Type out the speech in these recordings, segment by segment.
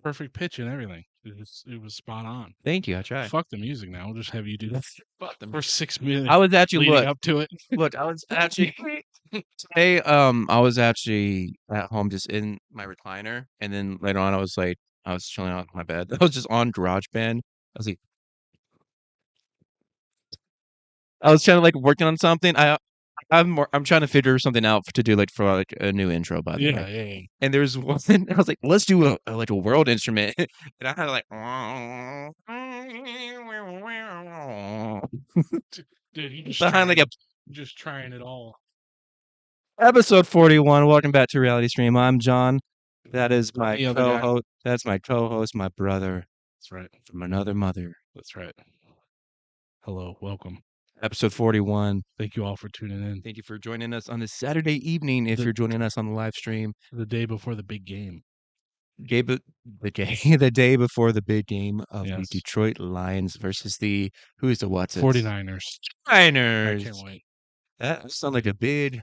Perfect pitch and everything. It was spot on. Thank you. I try. Fuck the music now. We'll just have you do that Fuck them. for 6 minutes I was actually leading up to it. look. I was actually today. I was actually at home just in my recliner, and then later on, I was chilling on my bed. I was just on GarageBand. I was trying to like working on something. I'm trying to figure something out to do like for like a new intro, by the way. Yeah. And there's one I was like, let's do like a world instrument. And I had like Dude, you behind like a just trying it all. episode 41. Welcome back to RealityScream. I'm John. That is my The other guy. co-host. That's my co-host, my brother That's right. from another mother. That's right. Hello, welcome. Episode 41. Thank you all for tuning in. Thank you for joining us on this Saturday evening. If you're joining us on the live stream, The day before the big game. the day before the big game of the Yes. Detroit Lions versus the who's the what's it? 49ers. Niners. I can't wait. That sounds like a big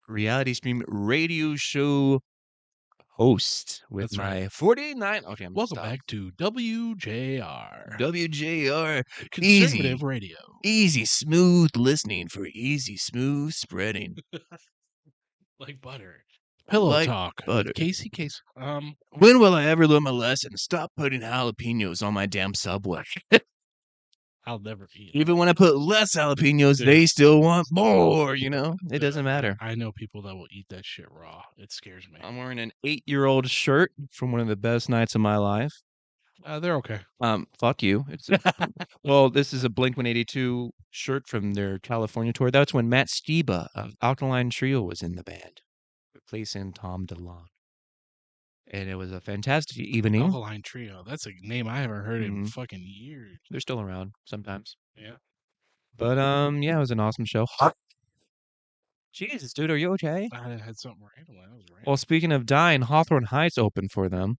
reality stream radio show host with That's my right. 49. Okay, Welcome back to WJR. WJR. Conservative Radio. Easy, smooth listening for easy, smooth spreading. Like butter. Pillow Like talk. butter. Casey. When will I ever learn my lesson? Stop putting jalapenos on my damn Subway. I'll never eat. Even when I put less jalapenos, Dude. they still want more, you know? It doesn't matter. I know people that will eat that shit raw. It scares me. I'm wearing an 8-year-old shirt from one of the best nights of my life. They're okay. Fuck you. Well, this is a Blink-182 shirt from their California tour. That's when Matt Skiba of Alkaline Trio was in the band, replacing Tom DeLonge. And it was a fantastic evening. Alkaline Trio. That's a name I haven't heard in Mhm. fucking years. They're still around sometimes. Yeah. But yeah, it was an awesome show. Jesus, dude, are you okay? I had something random. That was random. Well, speaking of dying, Hawthorne Heights opened for them.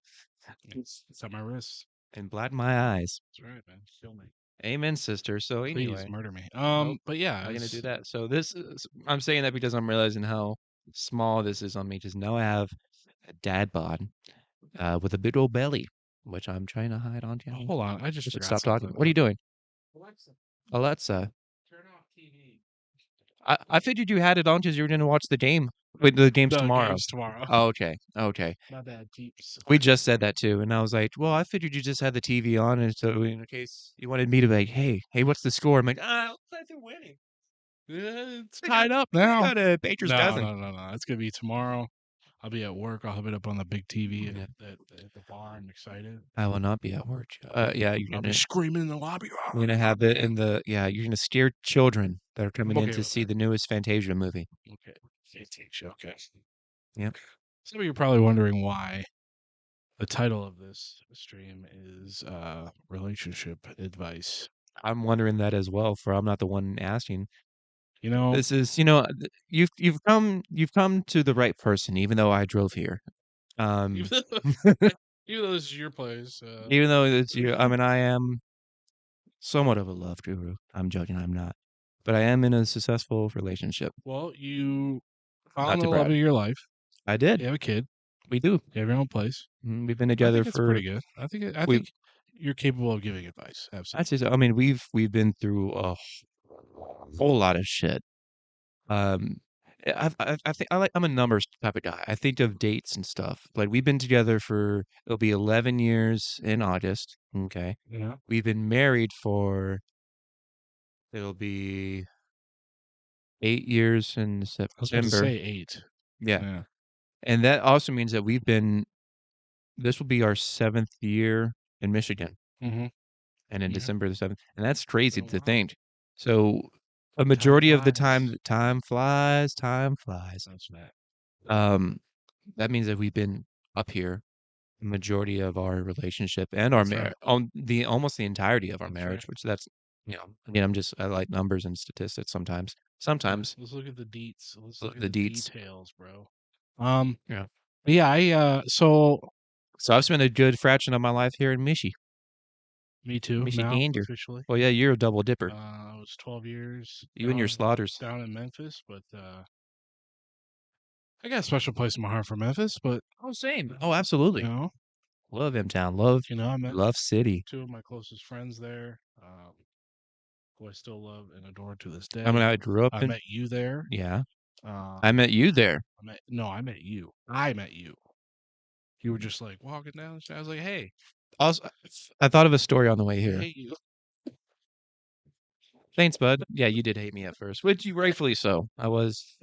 It's on my wrist. And bled my eyes. That's right, man. Kill me. Amen, sister. So Please anyway, murder me. Nope, But yeah, I'm gonna do that. So this is, I'm saying that because I'm realizing how small this is on me. Just now I have a dad bod with a big old belly, which I'm trying to hide on camera. Hold on, I just should forgot stop talking. something. What are you doing? Alexa, Alexa. turn off TV. I figured you had it on because you were going to watch the game. Wait, the game's tomorrow. Game's tomorrow. Oh, okay. Okay. My bad, peeps. We just said that too, and I was like, "Well, I figured you just had the TV on, and so in case you wanted me to be like, hey, what's the score?" I'm like, they're winning. It's tied up now. Got a Patriots dozen. No. It's gonna be tomorrow. I'll be at work. I'll have it up on the big TV at the bar. I'm excited. I will not be at work. Yeah, I'll be screaming in the lobby. You're gonna have it in the You're gonna scare children that are coming in to see the newest Fantasia movie. Okay, Fantasia. Okay. Yep. Some of you are probably wondering why the title of this stream is relationship advice. I'm wondering that as well. For I'm not the one asking. You know, this is you've come to the right person, even though I drove here. Even though this is your place. Even though it's you, I mean, I am somewhat of a love guru. I'm joking, I'm not. But I am in a successful relationship. Well, you found the love of your life. I did. You have a kid. We do. You have your own place. We've been together for pretty good. I think you're capable of giving advice. Absolutely. I'd say so. I mean, we've been through a whole lot of shit. I think I'm a numbers type of guy. I think of dates and stuff. Like we've been together for it'll be 11 years in August. Okay. Yeah. We've been married for it'll be 8 years in September. I was going to say 8. Yeah. And that also means that this will be our 7th year in Michigan. Mm-hmm. And in December the 7th. And that's crazy to think. So a majority of the time flies. That's that. That means that we've been up here the majority of our relationship and our marriage on almost the entirety of our marriage, which that's again, I like numbers and statistics sometimes. Let's look at the deets. Let's look at the details, bro. So I've spent a good fraction of my life here in Michi. Me too. Now Michigander. officially. Well, yeah, you're a double dipper. I was 12 years You and your slaughters. down in Memphis, but I got a special place in my heart for Memphis. But Oh, same. Oh, you absolutely. know, Love M Town. Love, I met love City. two of my closest friends there, who I still love and adore to this I mean, day. I grew up I in. met you there. Yeah, I Um, met you there. I met you. I met you. You were just like walking down the street. I was like, hey, Also, I thought of a story on the way I here. hate you. Thanks, bud. Yeah, you did hate me at first, which you rightfully so. I was.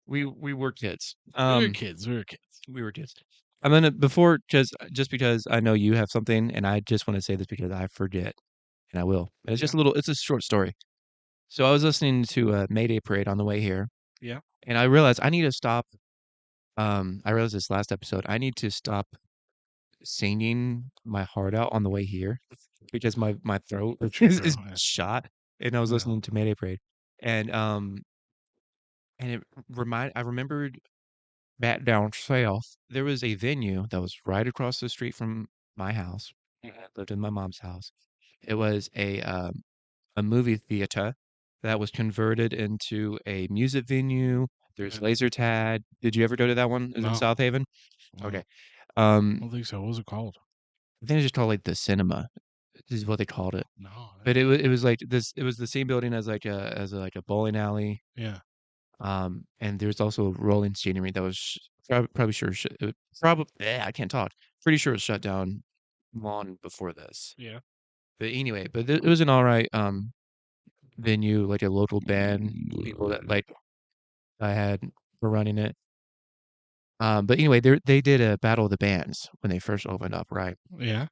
We were kids. We were kids. We were kids. We were kids. I'm gonna before just because I know you have something, and I just want to say this because I forget, and I will. And it's just Yeah. a little. It's a short story. So I was listening to a Mayday parade on the way here, Yeah. and I realized I need to stop. I realized this last episode. I need to stop singing my heart out on the way here because my throat True. is Yeah. shot, and I was Yeah. listening to Mayday parade, and um and I remembered back down south, there was a venue that was right across the street from my house. I lived in my mom's house. It was a movie theater that was converted into a music venue. There's Yeah. laser tag. Did you ever go to that one? Is it in No. South Haven? No. Okay. I don't think so. What was it called? I think it's just called like the cinema. This is what they called it. No. I But didn't know. it was like this. It was the same building as like a bowling alley. Yeah. And there's also rolling scenery that was probably sure probably I can't talk. Pretty sure it was shut down long before this. Yeah. But anyway, it was an all right venue, like a local band, people that like I had were running it. But anyway, they did a battle of the bands when they first opened up, right? Yeah.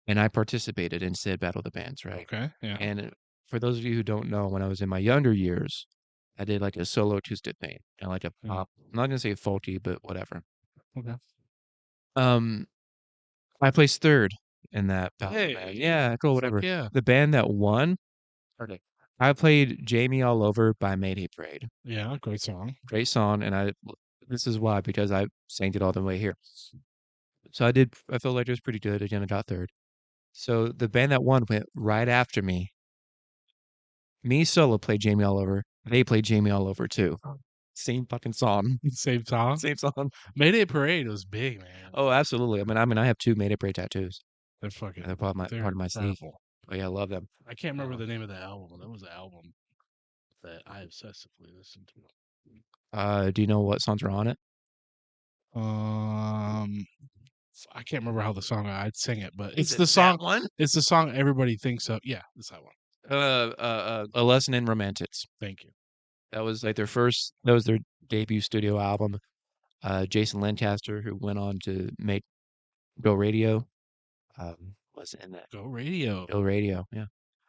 And I participated in said battle of the bands, right? Okay. Yeah. And for those of you who don't know, when I was in my younger years, I did like a solo acoustic thing and like a Yeah. pop. I'm not gonna say faulty, but whatever. Okay. Um, I placed third in that battle of the band. Hey. Yeah, cool, Fuck whatever. yeah. The band that won, okay, I played "Jamie All Over" by Mayday Parade. Yeah. Great song. Great song, and this is why because I sang it all the way here. So I did. I felt like it was pretty good. Again, I got third. So the band that won went right after me. Me solo played Jamie All Over. They played Jamie All Over too. Same fucking song. Same song. Same song. Mayday Parade was big, man. Oh, absolutely. I have two Mayday Parade tattoos. They're And they're fucking. part They're of my sleeve. incredible. Oh yeah, I love them. I can't remember Uh, the name of the album. That was the album that I obsessively listened to. do you know what songs are on it? Um, I can't remember how the song. I'd sing it, but Is it's it the song. that one? It's the song everybody thinks of. Yeah, it's that one. A Lesson in Romantics. Thank you. That was like that was their debut studio album. Jason Lancaster, who went on to make Go Radio, was in that. Go Radio. Go Radio, yeah.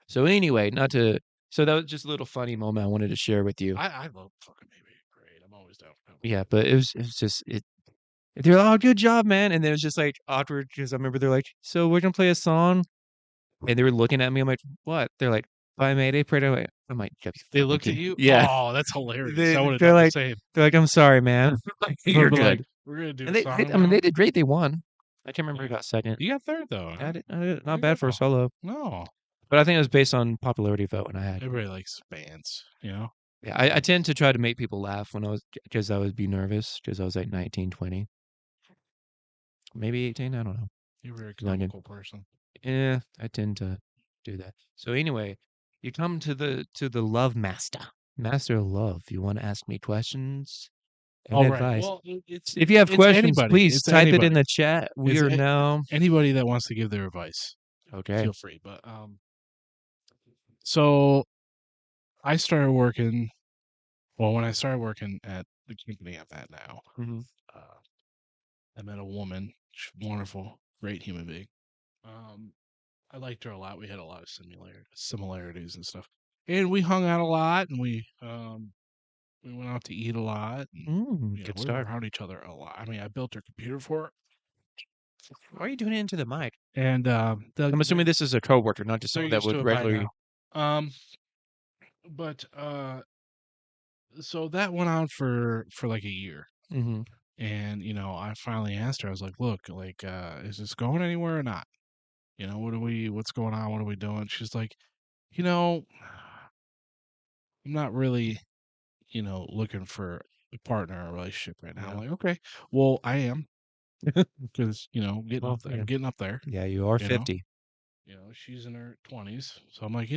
So anyway, not to so that was just a little funny moment I wanted to share with you. I love fucking Mayday Parade. I'm always down for that one. Yeah, but it was just it. They're like, oh, good job, man. And then it was just like awkward because I remember they're like, so we're gonna play a song, and they were looking at me. I'm like, what? They're like, by Mayday Parade. I'm like, "You gotta be They fucking looked at kidding." you. Yeah, Oh, that's hilarious. I would have they're done the like, same. I'm sorry, man. Like, But you're like, good. we're gonna do And a song I mean, now. they did great. They won. I can't remember who Yeah. got second. You got third though, huh? Not Way to bad for a go. solo, No, but I think it was based on popularity vote, and I had. everybody likes bands. Yeah, I tend to try to make people laugh when because I would be nervous because I was like 19, 20, maybe 18. I don't know. You're a very Youngin. comical person. Yeah, I tend to do that. So anyway, you come to the love master of love. You want to ask me questions and All right. advice. Well, If you have it's questions, anybody. please It's type it in anybody. the chat. We It's are now anybody that wants to give their advice. okay. Feel free. But so I started working. Well, when I started working at the company I'm at now, Hmm. uh, I met a woman. She's wonderful, great human being. Um, I liked her a lot. We had a lot of similarities and stuff, and we hung out a lot, and we went out to eat a lot, and Good we were start. around each other a lot. I mean, I built her computer for her, Why are you doing it into the mic? and I'm assuming this is a coworker, not just they're someone that used to would it by regularly. now. Um, but so that went on for like a year, Hmm. and I finally asked her. I was like, "Look, like, is this going anywhere or not?" what's going on? What are we doing? She's like, you know, I'm not really, looking for a partner or a relationship right now. I'm Yeah. like, okay, well, I am because, Well, I'm yeah. getting up there, Yeah, you are you know, 50. she's in her 20s. So I'm like,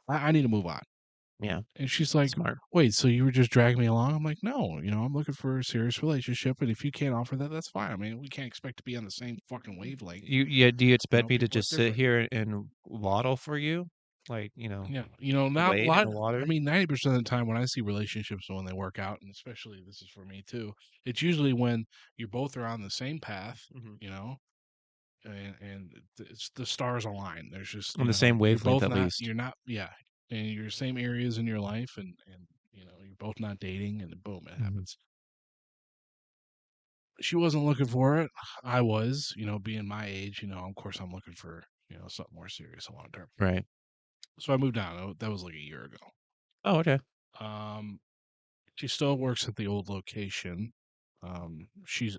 I need to move on. Yeah. And she's like, Smart. wait, so you were just dragging me along? I'm like, no, I'm looking for a serious relationship. And if you can't offer that, that's fine. I mean, we can't expect to be on the same fucking wavelength. Yeah, do you expect me to People are just sit different. here and waddle for you? Like, Yeah. Not a wade in lot. the I water? mean, 90% of the time when I see relationships when they work out, and especially this is for me too, it's usually when you both are on the same path, Mhm. you know, and it's the stars align. There's just, On the same you're wavelength both at not, least. yeah, and you're same areas in your life, and, you're both not dating, and boom, it Mhm. happens. She wasn't looking for it. I was, being my age, of course I'm looking for, something more serious and long term. Right. So I moved on. That was like a year ago. Oh, okay. Um, she still works at the old location. She's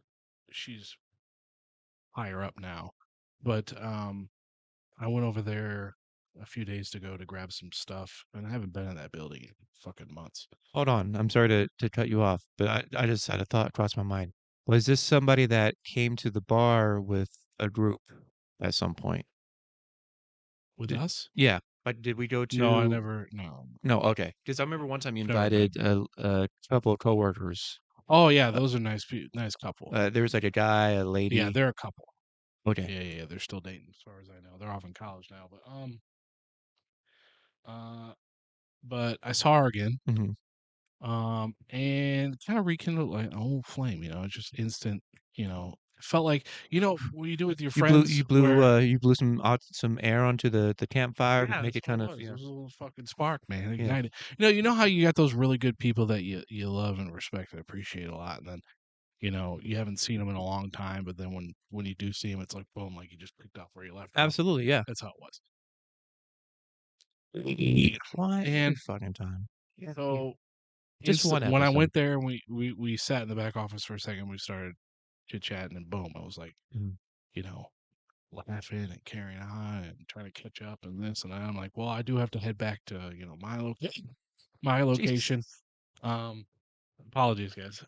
higher up now, but I went over there a few days ago to grab some stuff, and I haven't been in that building in fucking months. Hold on. I'm sorry to cut you off, but I just had a thought cross my mind. Was this somebody that came to the bar with a group at some point? With Did, us? yeah. Like, did we go No, I to? never. No, No, okay. Because I remember one time you never been. invited a couple of coworkers. Oh yeah, Uh, those are nice couple. there was like a guy, a Yeah, lady. they're a couple. Okay. Yeah, they're still dating as far as I know. They're off in college now, uh, but I saw her again, Hmm. and kind of rekindled like an old flame. Just instant. It felt like what you do with your You blew friends where. you blew some air onto the campfire to Yeah, make that's it what kind it of was. It was a little fucking spark, man. It yeah. ignited. How you got those really good people that you love and respect and appreciate a lot, and then you haven't seen them in a long time, but then when you do see them, it's like boom, like you just picked up where you left off. Absolutely, yeah. That's how it was. Why every And fucking time? Yeah, yeah. so Just one when I episode. went there and we sat in the back office for a second, we started chit chatting, and boom, I was like, Mhm. you know, laughing and carrying on and trying to catch up and this and that. I'm like, well, I do have to head back to my Jesus. location. Um, Apologies, guys.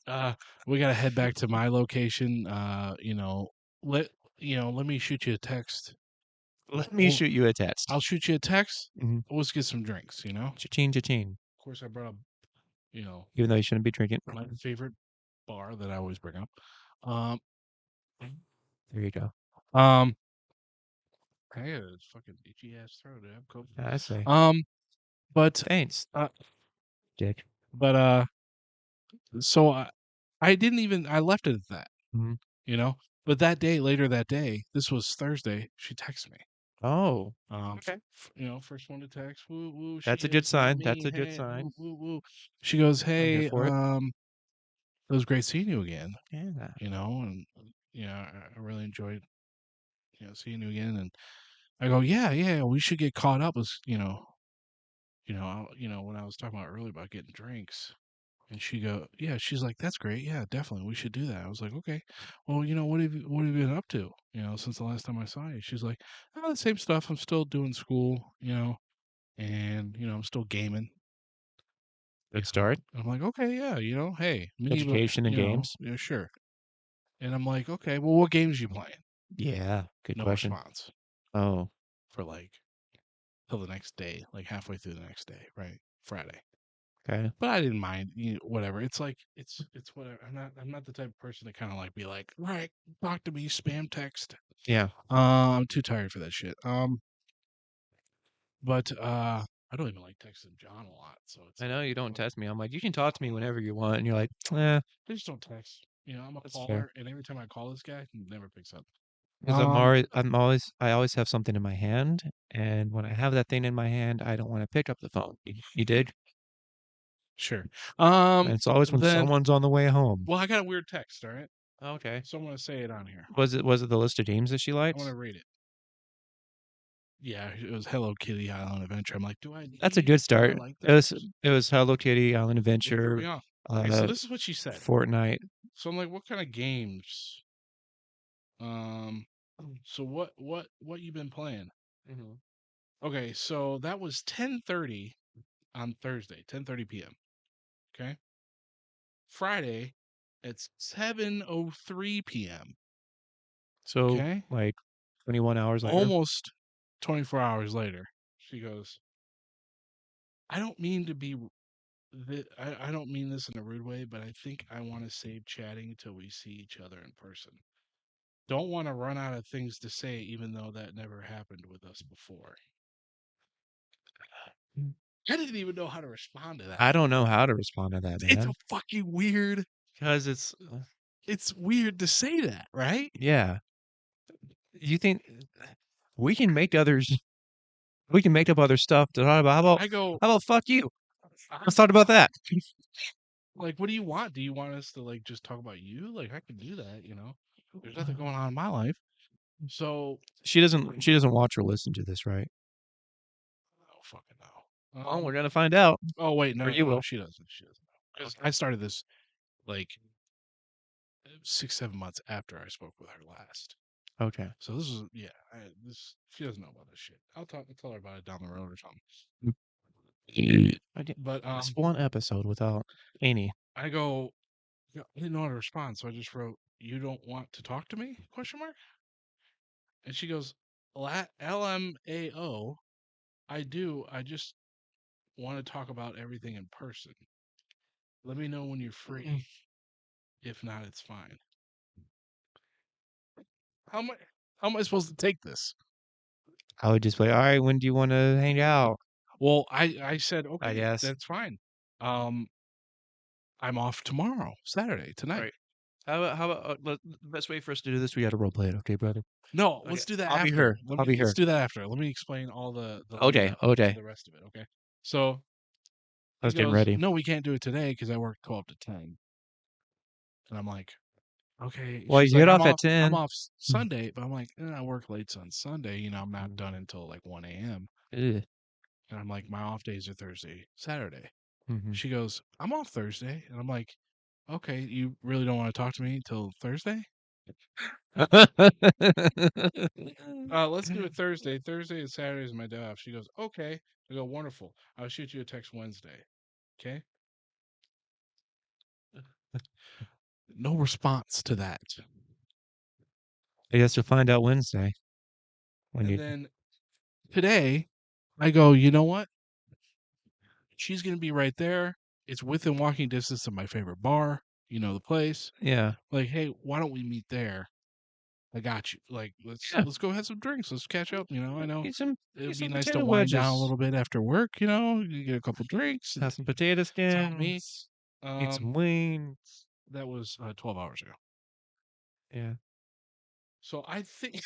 We gotta head back to my location. Let let me shoot you a text. Let me Well, shoot you a text. I'll shoot you a text. Mhm. Let's get some drinks. Cha-ching, cha-ching. Of course, I brought up you know Even though you shouldn't be drinking. my favorite bar that I always bring up. Um, There you go. um, I got a fucking itchy ass throat. I have COVID. I say. Um, but Thanks, uh, Dick. but so I didn't even I left it at that. Mhm. You know, but later that day, this was Thursday. She texted me. Oh, okay. First one to text, woo woo. She That's a good is not sign. That's me. a good Hey, woo sign. woo woo. She goes, I'm here hey, for it. it was great seeing you again. Yeah. And I really enjoyed seeing you again. And I go, yeah, we should get caught up. With when I was talking about earlier about getting drinks. And she's like, that's great. Yeah, definitely. We should do that. I was like, okay. Well, what have you been up to, since the last time I saw you? She's like, oh, the same stuff. I'm still doing school, and, I'm still gaming, Good start. And I'm like, okay, yeah, hey, me, but, Education and games. sure. And I'm like, okay, well, what games you playing? Yeah. Good No question. response Oh, for like till the next day, like halfway through the next day, right? Friday. okay. But I didn't mind, whatever. It's like it's whatever. I'm not the type of person to kind of like be like, all right, talk to me, spam text. Yeah. I'm too tired for that shit. But I don't even like texting John a lot, so it's I know like, you don't fuck, test me. I'm like, you can talk to me whenever you want. And you're like, eh, I just don't text. I'm a that's fair. caller, and every time I call this guy, he never picks up. Because Um, I always have something in my hand. And when I have that thing in my hand, I don't want to pick up the phone. You dig? sure. And it's always when Then, someone's on the way home. well, I got a weird text. All right, Okay. so I'm gonna say it on here. Was it the list of games that she I'm gonna liked? read it. Yeah, it was Hello Kitty Island Adventure. I'm like, That's a good do I start. like those? It was Hello Kitty, Island It threw Adventure, me off. Okay, so uh, this is what she said. Fortnite. So I'm like, what kind of games? So what you been playing? Mhm. Okay, so that was 10:30 on Thursday, 10:30 p.m. Okay. Friday, it's 7:03 p.m. So, Okay. like, 21 hours later. Almost 24 hours later, she goes, I don't mean to be I don't mean this in a rude way, but I think I want to save chatting till we see each other in person. Don't want to run out of things to say, even though that never happened with us before. I didn't even know how to respond to that. I don't know how to respond to that, It's a man. fucking weird. 'Cause it's It's weird to say that, right? yeah. You think we can make others we can make up other stuff to talk about I go, how about fuck you? I, Let's talk about that. like, what do you want? Do you want us to like just talk about you? Like, I can do that. There's nothing going on in my life. So, She doesn't watch or listen to this, right? oh fucking no. Well, we're gonna find out. Oh wait, Or no, you no, will. she doesn't. She doesn't. Because Okay. I started this like 6, 7 months after I spoke with her last. Okay. So this is yeah. This she doesn't know about this shit. I'll tell her about it down the road or something. I did But this one episode without any. I go. Yeah, I didn't know how to respond, so I just wrote, "You don't want to talk to me?" Question mark. And she goes, "LMAO. I do. I just want to talk about everything in person. Let me know when you're free. If not, it's fine." How am I? How am I supposed to take this? I would just be like, all right, when do you want to hang out? Well, I said I okay, guess. that's fine. Um, I'm off tomorrow, Saturday, All tonight. right. How about the best way for us to do this? We got to role play it, okay, brother? No, Okay. let's do that I'll be after. her. I'll be Let's her. do that after. Let me explain all the lead Okay. up to Okay. the rest of it. Okay. So I he was getting goes, ready. "No, we can't do it today because I work 12 to 10." And I'm like, "Okay." Well, She's you like, get "I'm off at off. I'm 10. off Sunday," but I'm like, "I work late on Sunday. I'm not done until like 1 a.m." Ugh. And I'm like, "My off days are Thursday, Saturday." Mhm. She goes, "I'm off Thursday," and I'm like, "Okay, you really don't want to talk to me till Thursday?" Let's do it Thursday. Thursday and Saturday is my day off. She goes, "Okay." I go, "Wonderful. I'll shoot you a text Wednesday." Okay. No response to that. I guess you'll find out Wednesday when And you. then today, I go, "You know what? She's going to be right there. It's within walking distance of my favorite bar. You know the place. Yeah. Like, hey, why don't we meet there? I got you. Like, Yeah. let's go have some drinks. Let's catch up. I know Get some it'd get be some nice to potato wind down a wedges. little bit after work. You get a couple drinks. Have some potato It's on me." skins. Eat Um, some wings. that was 12 hours ago. Yeah. So I think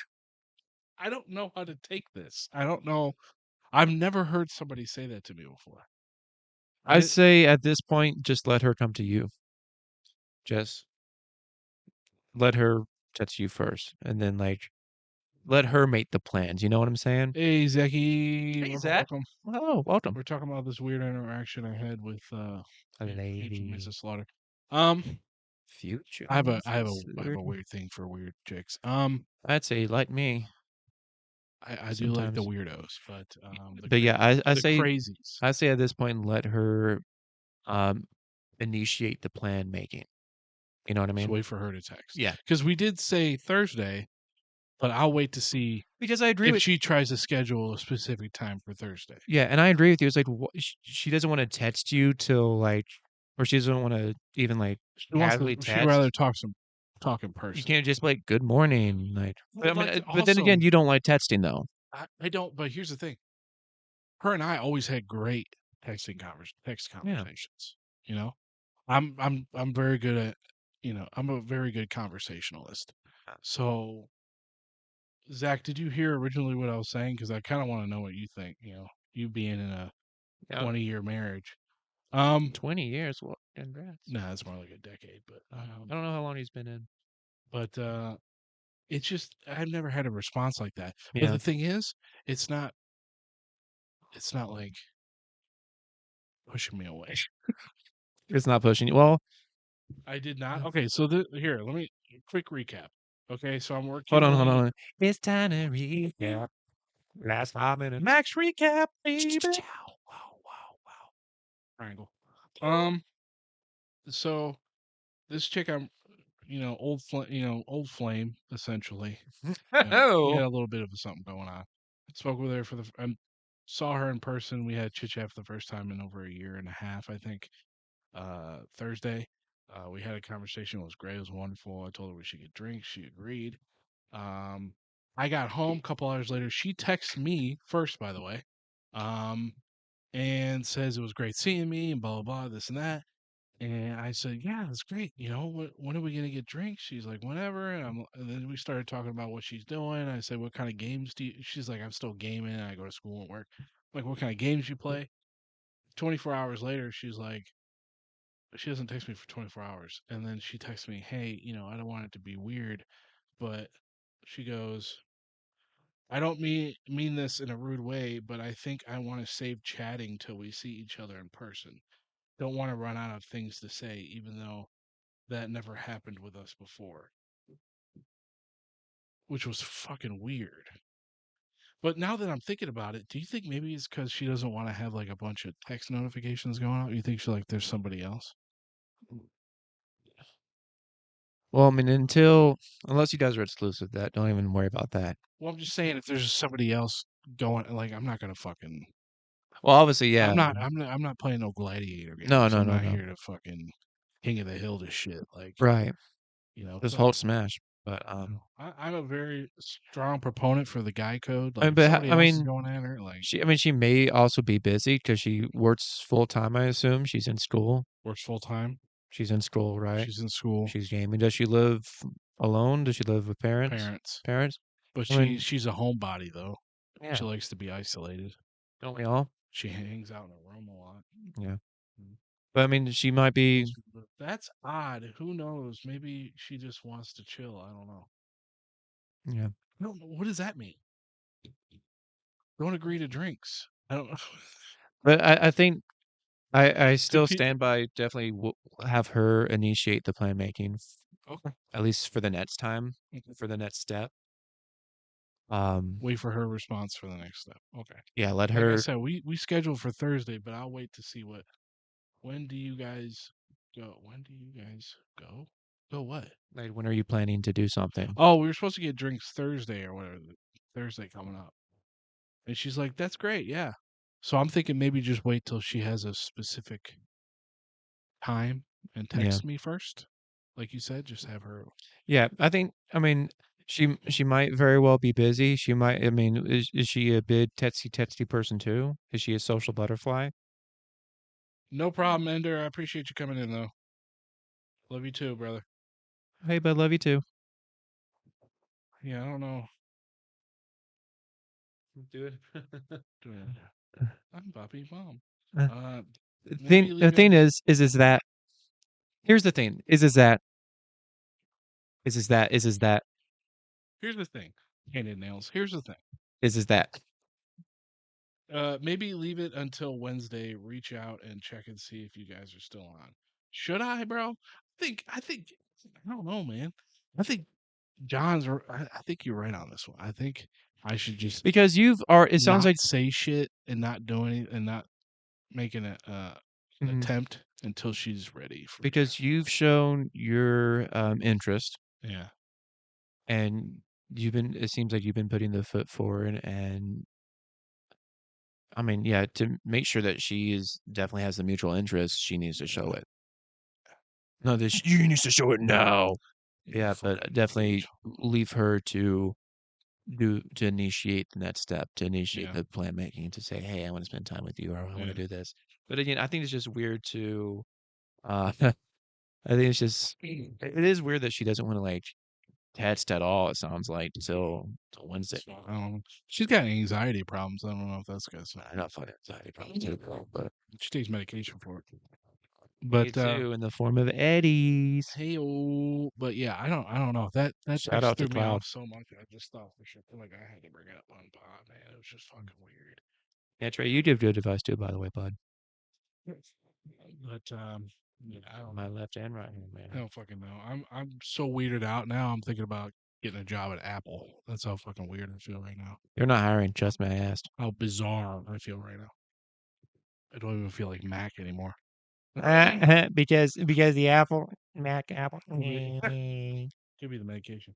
I don't know how to take this. I don't know. I've never heard somebody say that to me before. I I say at this point, just let her come to you. Just let her touch you first, and then like let her make the plans. You know what I'm saying? Hey Zachy, Hey, welcome, Zach. welcome. Hello, welcome. We're talking about this weird interaction I had with A Agent lady. Mrs. Slaughter. Um, Future I have Mrs. a weird thing for weird chicks. I'd say like me I do like the sometimes. weirdos, but But yeah, the crazies. I say at this point, let her um initiate the plan making. You know what I So mean? wait for her to text Yeah. because we did say Thursday, but I'll wait to see Because I agree if with she tries to schedule a specific time for Thursday. yeah, and I agree with you. It's like she doesn't want to text you till like, or she doesn't want to even like She wants to. casually She'd rather text. talk in You person. can't just be like good morning, like. Well, I mean, like but then also, again, you don't like texting though. I don't. But here's the thing: her and I always had great text Yeah. conversations. You know, I'm very good at. I'm a very good conversationalist. So, Zach, did you hear originally what I was saying? Because I kind of want to know what you think. You being in a Yeah. 20-year marriage. Um, 20 years. Well, congrats. nah, it's more like a decade. But I don't know how long he's been in. but it's just I've never had a response like that. But Yeah, the thing is, it's not it's not like pushing me away. it's not pushing you. Well, I did not. Okay, so here, let me quick recap. Okay, so I'm Hold working on, hold late. on. It's time to recap. Last 5 minutes. Max recap, baby. Wow, wow, wow. Triangle. Um, so this chick, old flame, essentially. We Oh. had a little bit of something going on. Spoke with her saw her in person. We had chit chat for the first time in over a year and a half, I think. Thursday, we had a conversation. It was great. It was wonderful. I told her we should get drinks. She agreed. Um, I got home a couple hours later. She texted me first, by the way, um, and says it was great seeing me and blah blah blah, this and that. And I said, "Yeah, that's great. When are we gonna get drinks?" She's like, "Whenever." And then we started talking about what she's doing. I said, "What kind of games do you?" She's like, "I'm still gaming. I go to school and work." I'm like, "What kind of games you play?" 24 hours later, she's like, she doesn't text me for 24 hours, and then she texts me, "Hey, I don't want it to be weird, but," she goes, "I don't mean this in a rude way, but I think I want to save chatting till we see each other in person. Don't want to run out of things to say, even though that never happened with us before," which was fucking weird. But now that I'm thinking about it, do you think maybe it's because she doesn't want to have like a bunch of text notifications going out? You think she's like, there's somebody else? Well, I mean, unless you guys are exclusive, that don't even worry about that. Well, I'm just saying, if there's somebody else going, like, I'm not gonna fucking. Well, obviously, yeah. I'm not playing no gladiator No, games. no, I'm no, not no. here to fucking king of the hill to shit. Like, Right. Just so hold smash. But I'm a very strong proponent for the guy code. I Like, mean, if somebody I else is mean, going at her, like, she may also be busy because she works full time. I assume she's in school. works full time, She's in school, right? she's in school, She's gaming. Does she live alone? Does she live with parents? parents, Parents? but I mean, she's a homebody though. yeah. She likes to be isolated. Don't we all? She hangs out in her room a lot. Yeah. Mm. But I mean, she might be. Most people That's odd. Who knows? Maybe she just wants to chill. I don't know. Yeah. No, what does that mean? Don't agree to drinks. I don't know. But I think I Do still stand by definitely have her initiate the plan making, Okay. at least for the next time, Okay. for the next step. Um, Wait for her response for the next step. Okay. yeah, let Like I her, said, we scheduled for Thursday, but I'll wait to see what. When do you guys go? When do you guys go? Go what? like, when are you planning to do something? Oh, we were supposed to get drinks Thursday or whatever. Thursday coming up. And she's like, "That's great, yeah." So I'm thinking maybe just wait till she has a specific time and Yeah. text me first. Like you said, just have her. Yeah, I mean, she might very well be busy. She might, I mean, is she a big tetsy person too? Is she a social butterfly? No problem, Ender. I appreciate you coming in though. Love you too, brother. Hey, bud, love you too. Yeah, I don't know. Do it. Doing I'm Bobby Mom. Uh, Uh, thing maybe the leave it. thing is that here's the thing is that Here's the thing. Handed nails. Here's the thing. is that Maybe leave it until Wednesday. Reach out and check and see if you guys are still on. Should I, bro? I think. I don't know, man. I think I think you're right on this one. I think I should just because you've are it sounds not like say shit and not do anything and not making an mhm, attempt until she's ready for me. because you've shown your interest Yeah, and it seems like you've been putting the foot forward and I mean, yeah, to make sure that she is definitely has the mutual interest, she needs to show it. No, this you needs to show it now. yeah, Yeah, fuck but you, definitely bitch. leave her to initiate the next step, to initiate Yeah, the plan making, to say, "Hey, I want to spend time with you," or "I want to yeah, do this." But again, I think it's just weird to. I think it's just it is weird that she doesn't want to like text at all. It sounds like till Wednesday. so, I don't know. She's got anxiety problems. I don't know if that's because I know fucking anxiety problems too, but she takes medication for it. me But too, in the form of Eddie's. hey, oh, but yeah, I don't know. That Shout text out to threw me Cloud. off so much. I just thought for sure, like I had to bring it up on pod, man. It was just fucking weird. Yeah, Trey, you give good advice too, by the way, bud. But yeah, I don't My know. left and right hand I man. don't fucking know. I'm so weirded out now. I'm thinking about getting a job at Apple. That's how fucking weird I feel right now. You're not hiring, trust me, I asked. How bizarre I feel right now. I don't even feel like Mac anymore. Because the Apple, Mac Apple. Give me the medication.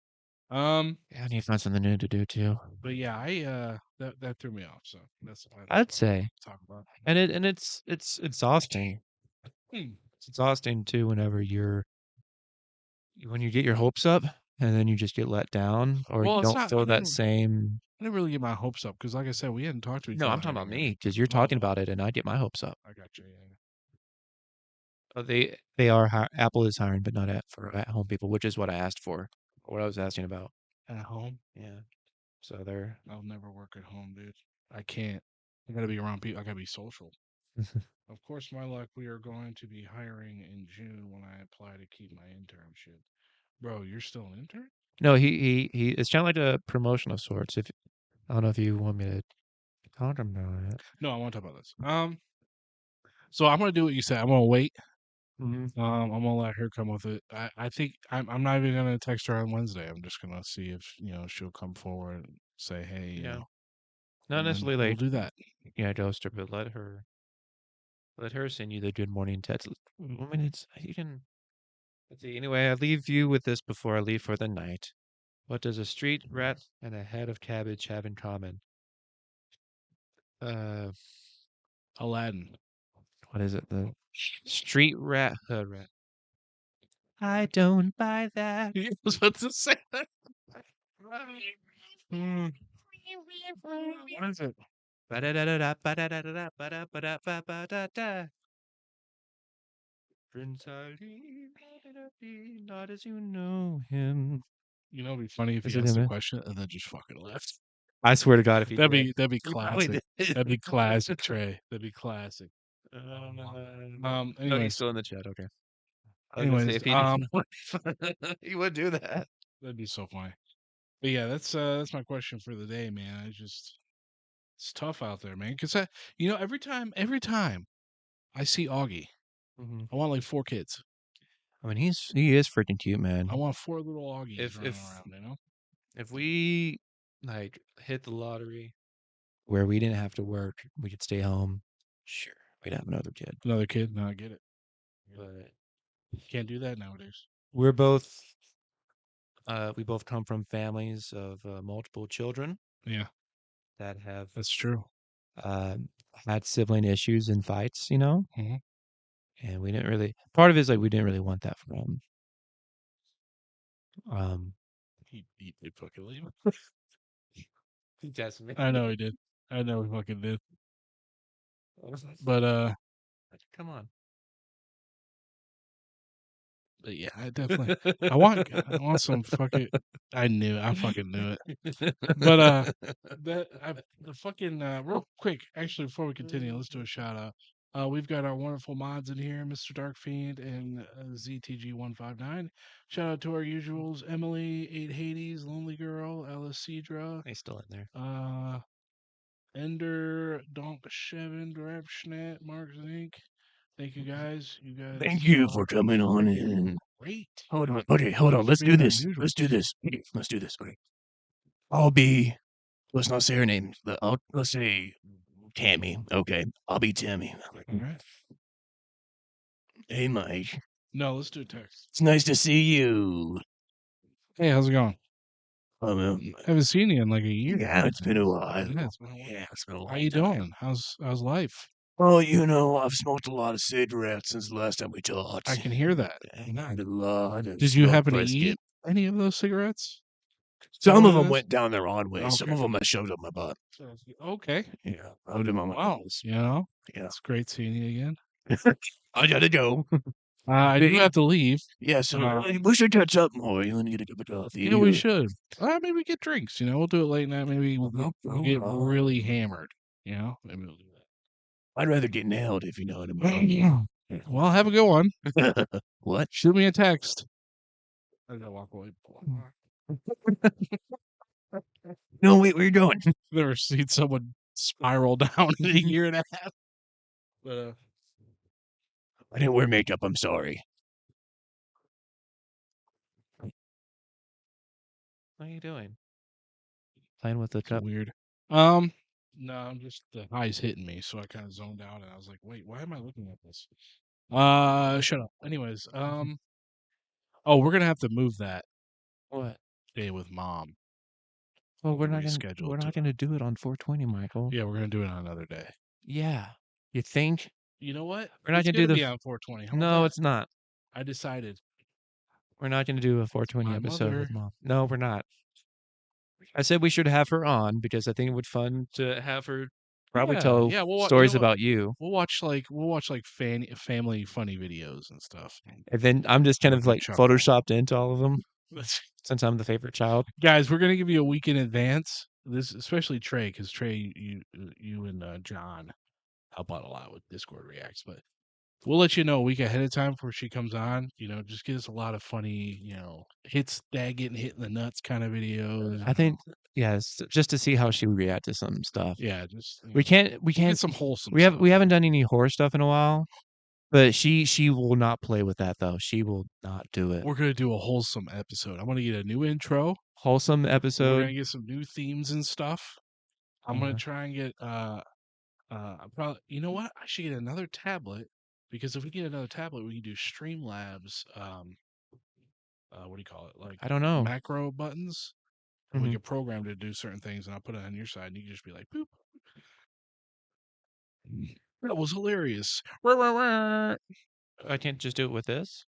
Um, Yeah, I need to find something new to do too. but yeah, I that threw me off. So that's why I I'd thought say, I'd talk about. and it's exhausting. Hmm. It's exhausting too whenever when you get your hopes up and then you just get let down, or you Well, it's don't not. feel that same. I didn't really get my hopes up because, like I said, we hadn't talked to each No, other I'm or talking about anything yet. me because you're Oh, talking about it, and I get my hopes up. I got you. Yeah. They are Apple is hiring, but not for at home people, which is what I asked for, or what I was asking about. At home, Yeah, so they're. I'll never work at home, dude. I can't. I gotta be around people. I gotta be social. Of course, my luck, we are going to be hiring in June when I apply to keep my internship. Bro, you're still an intern? No, he. It's kind of like a promotion of sorts. If I don't know if you want me to talk about it. No, I want to talk about this. So I'm gonna do what you said. I'm gonna wait. Mm-hmm. I'm gonna let her come with it. I think I'm not even gonna text her on Wednesday. I'm just gonna see if she'll come forward and say, hey, Yeah, not and then necessarily we'll like do that. ghost her, but let her send you the good morning text. I mean, it's you can. Let's see. Anyway, I leave you with this before I leave for the night. What does a street rat and a head of cabbage have in common? Uh, Aladdin. what is it? The street rat, hood rat. I don't buy that. I was about to say that. Hmm, what is it? Ba-da-da-da-da, ba-da-da-da-da, ba-da-ba-da-ba-ba-da-da. Prince Ali, ba-da-da-dee, not as you know him. It'd be funny if Is he it asked him? the Man? question and then just fucking left. I swear to God, if he did, That'd be he probably classic. did. That'd be classic, Trey. That'd be classic. No, he's Anyways, still in the chat. Okay. I was gonna say anyways, if he did, he would do that. that'd be so funny. But yeah, that's my question for the day, man. It's tough out there, man. Because every time I see Augie, Mhm. I want like 4 kids. I mean, he is freaking cute, I man. want 4 little Augies If running if around. if we like hit the lottery where we didn't have to work, we could stay home. Sure, we'd have another kid. Another kid? No, I get it. But Can't do that nowadays. we're both we both come from families of multiple children Yeah, that have that's true. uh, had sibling issues and fights, you know. Hmm. And we didn't really. Part of it is like we didn't really want that from. Um, He did fucking leave. That's me. I know he did. I know he fucking did. Come But on. but yeah, I want some fucking. I fucking knew it. But the fucking real quick, actually, before we continue, let's do a shout out. We've got our wonderful mods in here, Mr. Dark Fiend and ZTG159. Shout out to our usuals: Emily, Eight Hades, Lonely Girl, Alice Cedra, He's still in there. uh, Ender, Donk Shevin, Drapschnat, Mark Zink. Thank you guys. You Thank guys you for are coming on in. great. Hold on. Okay, hold on. Thanks for Let's do being our this. Let's usuals. do this. Okay, let's do this. Okay. I'll be. Let's not say her name. Let's say Tammy. Okay. I'll be Tammy. All right. Hey, Mike. No, let's do a text. It's nice to see you. Hey, how's it going? Um, Haven't seen you in like a year. yeah, it's been a while. Yeah, it's been a while. Yeah, it's been a How long you time. doing? How's life? Oh, I've smoked a lot of cigarettes since the last time we I talked. can hear that. And I had a lot of Did you smoked happen to brisket. eat any of those cigarettes? Is that Some what of it them is? went down the wrong way. Some Okay. of them I shoved up my butt. Okay. Yeah, I put them on my Wow. nose. Yeah, It's great seeing you again. I gotta go. I do Hey, have to leave. yeah, so Uh, we should catch up more. You want to get a cup of yeah, coffee? we Or... should. Maybe get drinks. We'll do it late night. Maybe we'll get really hammered. Maybe we'll do I'd rather get nailed if you know what I that. mean. Well, have a good one. What? Shoot me a text. I gotta walk away. No, wait, where you going? Never seen someone spiral down in a year and a half. But I didn't wear makeup. I'm sorry. What are you doing? Playing with the It's cup. weird. No, I'm just the highs hitting me, so I kind of zoned out, and I was like, "Wait, why am I looking at this?" Shut up. Anyways, oh, we're gonna have to move that What? day with mom Well, and reschedule we're it to. not gonna do it on 420, Michael. Yeah, we're gonna do it on another day. Yeah. You think? You know what? We're not It's gonna do gonna the be on 420. How about No, that? it's not. I decided. We're not gonna do a It's 420 my episode mother. with mom. No, we're not. I said we should have her on because I think it would fun to have her probably Yeah, tell yeah. You know stories what? about you. We'll watch like family funny videos and stuff. And then I'm just kind of Fucking like chuckle. photoshopped into all of them That's since I'm the favorite child. Guys, we're gonna give you a week in advance. This, especially Trey, because Trey, you and John help out a lot with Discord reacts. But we'll let you know a week ahead of time before she comes on. Just get us a lot of funny, hits dad getting hit in the nuts kind of videos. I think yes, just to see how she would react to some stuff. Yeah, just We we'll get can't some wholesome stuff we in. haven't done any horror stuff in a while, but she will not play with that though. She will not do it. We're gonna do a wholesome episode. I'm gonna get a new intro. Wholesome We're episode. gonna get some new themes and stuff. I'm gonna Uh, try and get probably, you know what? I should get another tablet, because if we get another tablet, we can do Streamlabs. What do you call it? Like I don't know. macro buttons, and we Hmm. can program to do certain things. And I'll put it on your side, and you can just be like, "Boop." That was hilarious. Wah, wah, wah. I can't just do it with this.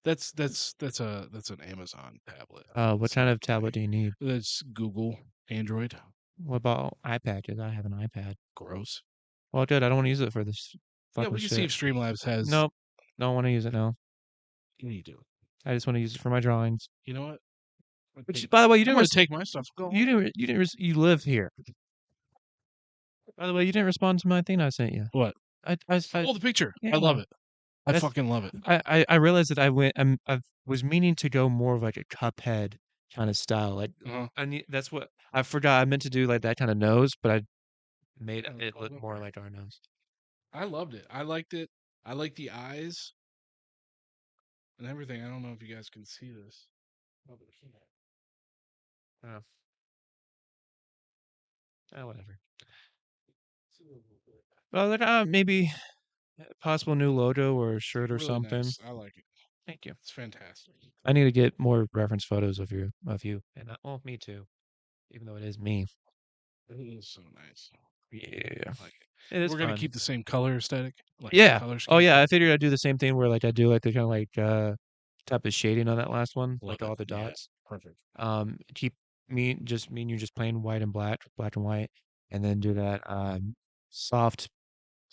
That's an Amazon tablet. What It's kind not of tablet like do you need? that's Google Android. What about iPad? Because I have an iPad. Gross. Well, good. I don't want to use it for this Yeah, fucking we can see shit. if Streamlabs has. Nope. Don't want to use it now. What are you doing? I just want to use it for my drawings. You know what? Which, by the way, I'm gonna take my stuff. Go home. you live here. By the way, you didn't respond to my thing I sent you. What? I Oh, the picture. I love yeah. it. I That's fucking love it. I realized that I was meaning to go more of like a Cuphead kind of style. Like Uh-huh. I need that's what I forgot. I meant to do like that kind of nose, but I made Yeah, it oh, look more okay. like our nose. I loved it. I liked it. I like the eyes and everything. I don't know if you guys can see this. Oh, but you can't. Oh, whatever. See a little bit. Well, like, maybe a possible new logo or a shirt or Really something. nice. I like it. Thank you. It's fantastic. I need to get more reference photos of you, and well, me too. Even though it is me. It is so nice. Yeah, I like it. it is We're gonna fun. keep the same color aesthetic, like the Yeah. color Oh scheme. yeah, I figured I'd do the same thing where like I do like the kind of like type of shading on that last one, Love like it. all the Yeah. dots. Perfect. Keep me and you just plain white and black and white, and then do that soft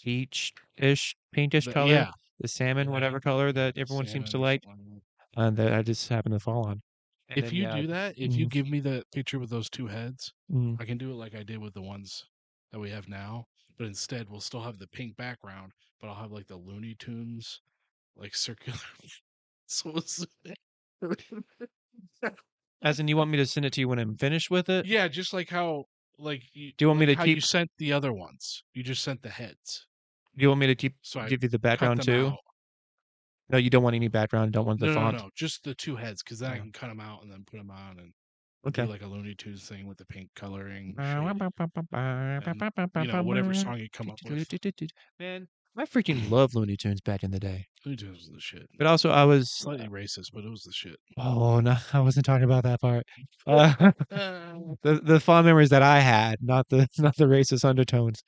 peach-ish pinkish color, Yeah. the salmon Yeah. whatever color that everyone seems Salmon to or like, something like that. that I just happen to fall on. And If then you yeah, do that, if you mm, give me the picture with those two heads, mm. I can do it like I did with the ones that we have now. But instead, we'll still have the pink background, but I'll have like the Looney Tunes, like circular. So As in, you want me to send it to you when I'm finished with it? yeah, just like how Do you want me like to how you keep? sent the other ones. You just sent the heads, Do you want me to keep so I give you the cut background them too? out. No, you don't want any background. Don't want the No, no, font. no, just the two heads, because then I Uh, can cut them out and then put them on and do okay. like a Looney Tunes thing with the pink coloring shade, and whatever song you come up with. Man, I freaking love Looney Tunes back in the day. Looney Tunes was the shit. But also, I was. Slightly racist, but it was the shit. Oh no, I wasn't talking about that part. Uh, Uh, the fond memories that I had, not the not the racist undertones.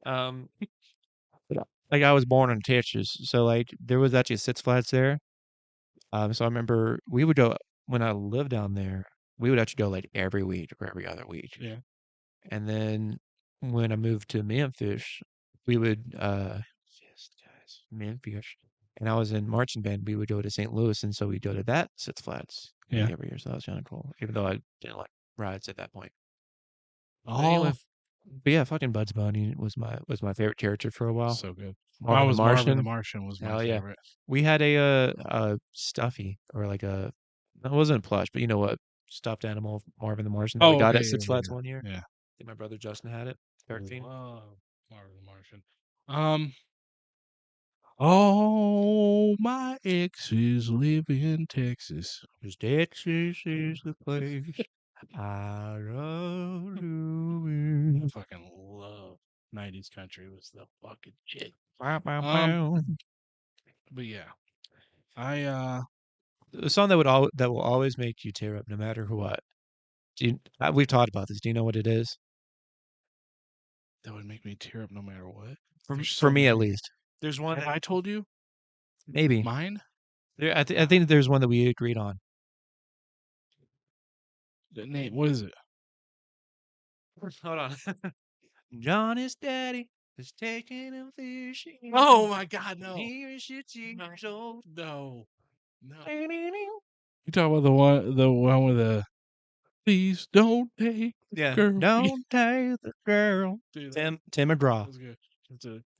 Um, like I was born in Texas, so like there was actually Six Flags there. So I remember we would go when I lived down there. We would actually go like every week or every other week. yeah, And then when I moved to Memphis, we would yes, guys, Memphis. And I was in marching band, we would go to St. Louis, and so we'd go to that Six Flags like yeah. every year. So that was kind of cool, even though I didn't like rides at that point. But anyway, Oh, but yeah, fucking Bugs Bunny was my favorite character for a while. so good. Mine Marvin the was Marvin the Martian, Martian was my hell yeah. favorite. We had a stuffy or like a it wasn't a plush, but you know what, stuffed animal of Marvin the Martian that we Oh, got okay, at yeah, Six yeah, Flags one year. yeah. I think my brother Justin had it. I 13. love Marvin the Martian. Um, all my exes live in Texas. 'Cause Texas is the place. I love I you. fucking love 90s country was the fucking shit. Bow, bow, Um, bow. but yeah, I A song that would that will always make you tear up no matter what. We've talked about this. Do you know what it is? that would make me tear up no matter what. For There's for so me at many. least. There's one Have that I told you maybe. mine? I think there's one that we agreed on. The name, what is it? Hold on. Johnny's daddy is taking him fishing. Oh my God, no, He is 6 years old. no, no. Yeah, You talk about the one with the please don't take the girl. Yeah, don't take the girl. dude, Tim McGraw. that's good.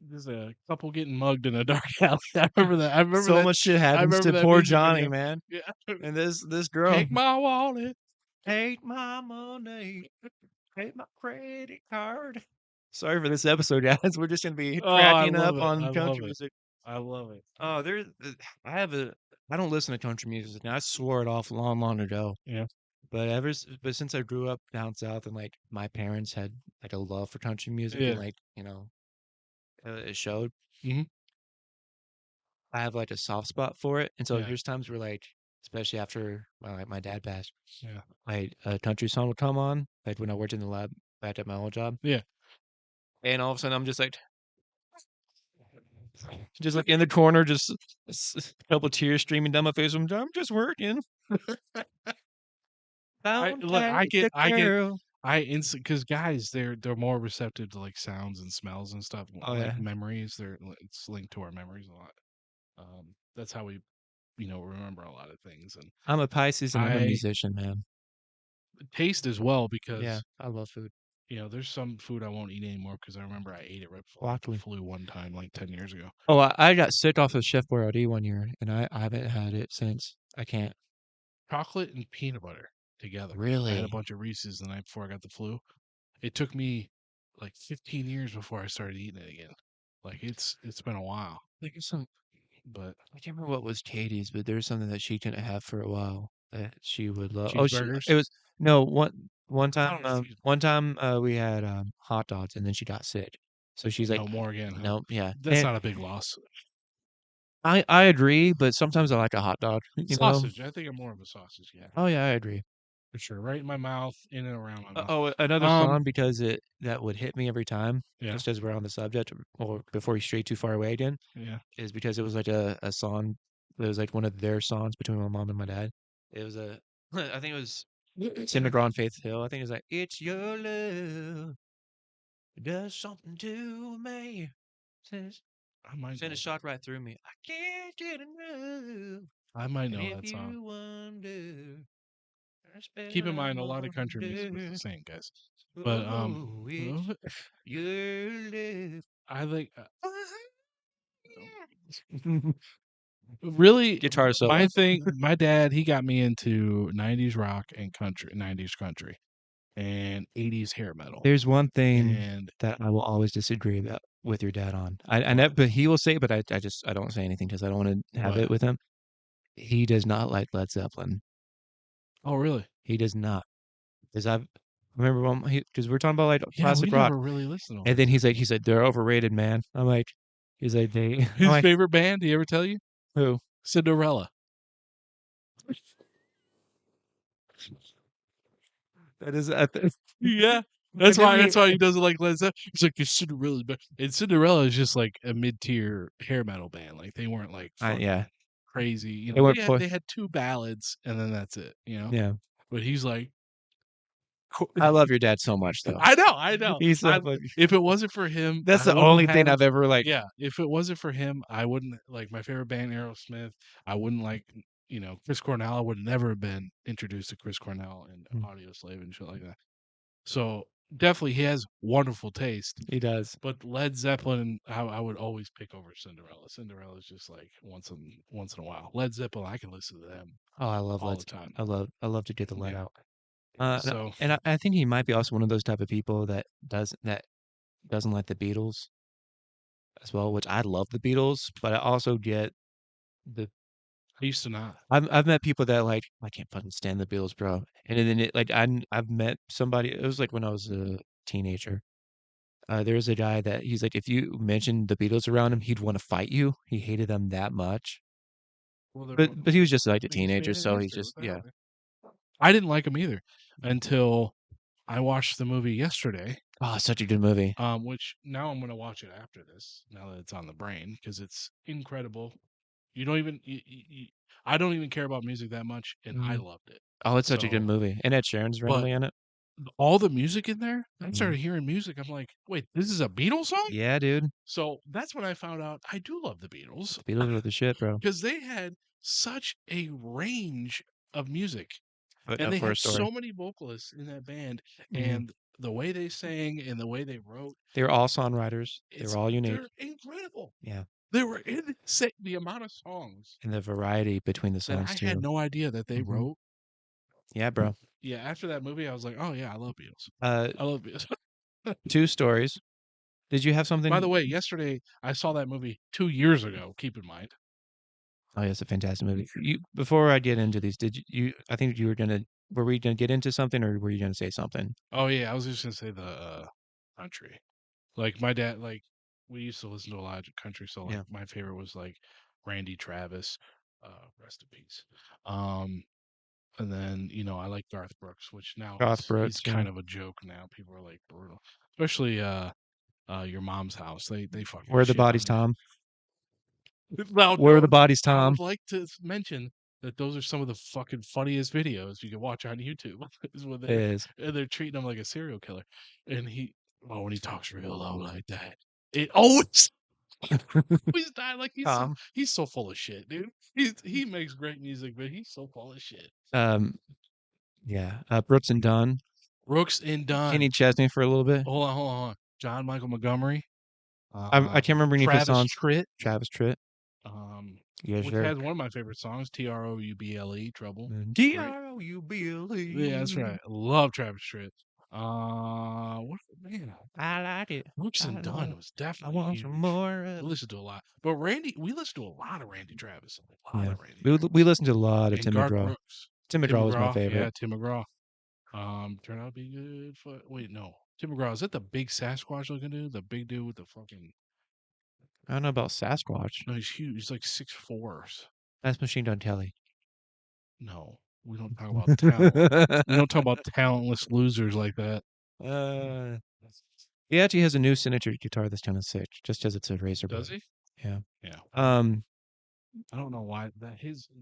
There's a couple getting mugged in a dark alley. I remember that. I remember So that. much shit I happens remember to that poor music Johnny, video. man. Yeah. And this girl, Take my wallet. take my money, take my credit card. Sorry for this episode, guys. We're just gonna be Oh, I cracking up love it. on I love country it. music. I love it. Oh, I have a. I don't listen to country music now. I swore it off long, long ago. Yeah. But since I grew up down south and like my parents had like a love for country music and Yeah. like it showed. Hmm. I have like a soft spot for it, and so Yeah. there's times where like, especially after my dad passed, Yeah. like a country song would come on, like when I worked in the lab back at my old job, Yeah. and all of a sudden I'm just like in the corner, just a couple tears streaming down my face. I'm just working. I Don't look. take the girl. I instant because guys, they're more receptive to like sounds and smells and stuff, Oh like yeah, memories. It's linked to our memories a lot. That's how we, remember a lot of things. And I'm a Pisces and I'm a I musician, man. taste as well Yeah, because I love food. there's some food I won't eat anymore because I remember I ate it right before I got the Broccoli. flu one time, like 10 years ago. Oh, I got sick off of Chef Boyardee one year, and I haven't had it since. I can't. Chocolate and peanut butter together. I had a Really? bunch of Reese's the night before I got the flu. It took me like 15 years before I started eating it again. Like it's been a while, Like some but I can't remember what was Katie's, but there's something that she couldn't have for a while that she would love. Oh, it cheeseburgers. was no one I thought time it was we had hot dogs and then she got sick. So she's like, no more again, huh? no, yeah. That's And not a big loss. I agree, but sometimes I like a hot dog, you know? Sausage. I think I'm more of a sausage guy Oh yeah, I agree. for sure. Right in my mouth, in and around my mouth. Another Um, song because it that would hit me every time, yeah, just as we're on the subject, or before you stray too far away again, yeah. is because it was like a song. It was like one of their songs between my mom and my dad. It was a, I think it was Tim McGraw and Faith Hill. I think it was like, "It's your love, it does something to me." Sends I might send a know. shock right through me. I can't get enough. I might And know if that song. you wonder, I spell Keep in mind, I'm a lot of country music is the under. same, guys. But Oh, it's your love. I think really Guitar my solo. thing. My dad, he got me into '90s rock and country, '90s country, and '80s hair metal. There's one thing And that I will always disagree about with your dad on. I what? never, but he will say it, but I don't say anything because I don't want to have What? it with him. He does not like Led Zeppelin. Oh, really? He does not. Because I remember when because we're talking about like Yeah, we classic rock, never really listened to and Led then Zeppelin. he said they're overrated, man. I'm like, he's like I'm His like, favorite band? Did he ever tell you? who? Cinderella. That is Yeah. but then That's we why he doesn't like Led Zeppelin. He's like, it's Cinderella, but and Cinderella is just like a mid tier hair metal band. Like they weren't like yeah, fucking crazy. they were They had two ballads and then that's it. yeah. But he's like, I love your dad so much though. I know. He's so I funny. If it wasn't for him, That's I the wouldn't only thing have. I've ever like. Yeah, if it wasn't for him, I wouldn't like my favorite band, Aerosmith. I wouldn't like, Chris Cornell. I would never have been introduced to Chris Cornell and Mm, Audio Slave and shit like that. So definitely, he has wonderful taste. he does. But Led Zeppelin, I would always pick over Cinderella. Cinderella is just like once in a while. Led Zeppelin, I can listen to them Oh, I love all Let's. the time. I love to get the let Yeah. out. No, So, and I think he might be also one of those type of people that doesn't like the Beatles as well, which I love the Beatles, but I also get the I used to not. I've met people that like I can't fucking stand the Beatles, bro. And then I've met somebody. It was like when I was a teenager. There was a guy that he's like, if you mentioned the Beatles around him, he'd want to fight you. He hated them that much. Well, they're But he was just like a biggest teenager, band in so he's history. just What the hell, yeah. man? I didn't like them either until I watched the movie yesterday. Oh, such a good movie. Which now I'm gonna watch it after this. Now that it's on the brain, because it's incredible. You don't even. I don't even care about music that much, and I Mhm. loved it. Oh, it's such a good So, movie. And Ed Sheeran's but randomly in it. all the music in there, I Mhm. started hearing music. I'm like, wait, this is a Beatles song? Yeah, dude. So that's when I found out I do love the Beatles The Beatles were the shit, bro. because they had such a range of music Putting and up they for a had story. so many vocalists in that band Mhm. and the way they sang and the way they wrote, They were all songwriters. They were it's all unique. they're incredible. Yeah. They were insane. The amount of songs And the variety between the that songs I had too. no idea that they Mhm. wrote. Yeah, bro. Yeah, after that movie, I was like, oh yeah, I love Beatles. Uh, I love Beatles. 2 stories. Did you have By the something? way, yesterday I saw that movie 2 years ago. Keep in mind. Oh, yeah, it's a fantastic movie. You before I get into these, did you I think you were gonna were we gonna get into something or were you gonna say something? Oh yeah, I was just gonna say the country. Like my dad, like we used to listen to a lot of country, so like Yeah. my favorite was like Randy Travis, rest in peace. And then I like Garth Brooks, which now Garth he's Brooks, yeah. kind of a joke now. People are like brutal, especially your mom's house. They fucking Where are the shit bodies, on him. Tom? Now, Where are the don't bodies, I would Tom? like to mention that those are some of the fucking funniest videos you can watch on YouTube. Is when It is. they're treating him like a serial killer, and when he talks real low like that, it always always die like Tom. he's so full of shit, dude. He makes great music, but he's so full of shit. Um, yeah, Brooks and Dunn. Brooks and Dunn. Kenny Chesney for a little bit. Hold on. John Michael Montgomery, I can't remember any of his Travis songs. Tritt, Travis Tritt. um, Yes, which sir. has one of my favorite songs, Trouble. Trouble. Great. Yeah, that's G-R-O-U-B-L-E. right. Love Travis Tritt. What man? I like it. Brooks and I Dunn know. was I definitely want some huge. more We of it. listened to a lot, but we listened to a lot of Randy Travis, a lot Yeah. of Randy We Travis, listened to a lot of and Tim Garth McGraw. Brooks. Tim Tim McGraw was my McGraw, favorite. yeah, Tim McGraw. Turned out to be good. Wait, no, Tim McGraw is that the big Sasquatch looking dude? The big dude with the fucking I don't know about Sasquatch. no, he's huge. He's like 6'4". That's Machine Gun Kelly. No, we don't talk about talent. We don't talk about talentless losers like that. uh, he actually has a new signature guitar that's kind of sick, just as it's a razor Does blade. he? Yeah. Yeah. Well, Um. I don't know why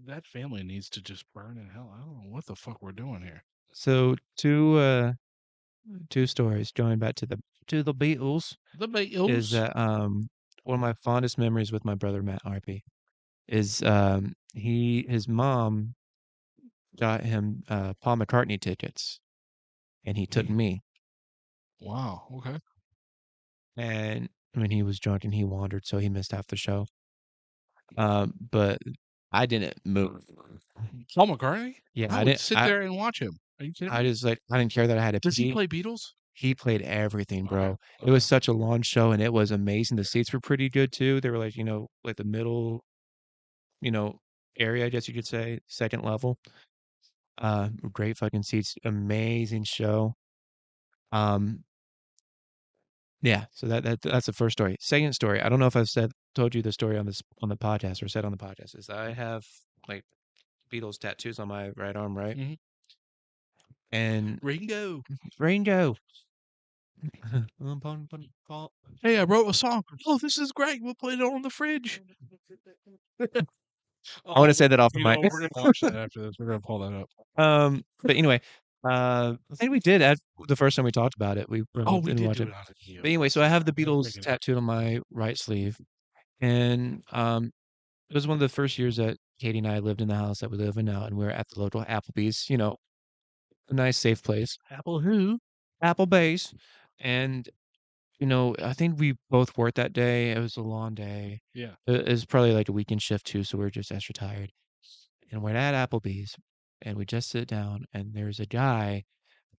that family needs to just burn in hell. I don't know what the fuck we're doing here. So two stories going back to the Beatles The is Beatles. that one of my fondest memories with my brother Matt Harpy is his mom got him Paul McCartney tickets and he took Hey, me wow. Okay. and when he was drunk and he wandered so he missed half the show. But I didn't move. Paul McCartney. Yeah, I would sit there and watch him. Are you kidding I me? just like I didn't care that I had to Does he pee. play Beatles? He played everything, Okay. bro. It Okay. was such a long show and it was amazing. The seats were pretty good too. They were like, like the middle, you know, area, I guess you could say, second level. Great fucking seats, amazing show. Um, yeah, so that's the first story. Second story, I don't know if I've told you the story on the podcast or said on the podcast, is that I have like Beatles tattoos on my right arm, right? Hmm. And Ringo. Ringo. Hey, I wrote a song. Oh, this is great. We'll play it on the fridge. I want to Oh, say that off the mic. we're gonna watch that after this. We're gonna pull that up. But anyway, I think we did at the first time we talked about it. We Oh, we didn't did watch do it. it on video. But anyway, so Yes, I yeah. have the I'm Beatles thinking. tattooed on my right sleeve, and it was one of the first years that Katie and I lived in the house that we live in now, and we are at the local Applebee's, a nice safe place, Apple who? Applebee's, and I think we both worked that day. It was a long day. Yeah. It was probably like a weekend shift too, so we are just extra tired. And we're at Applebee's, and we just sit down, and there's a guy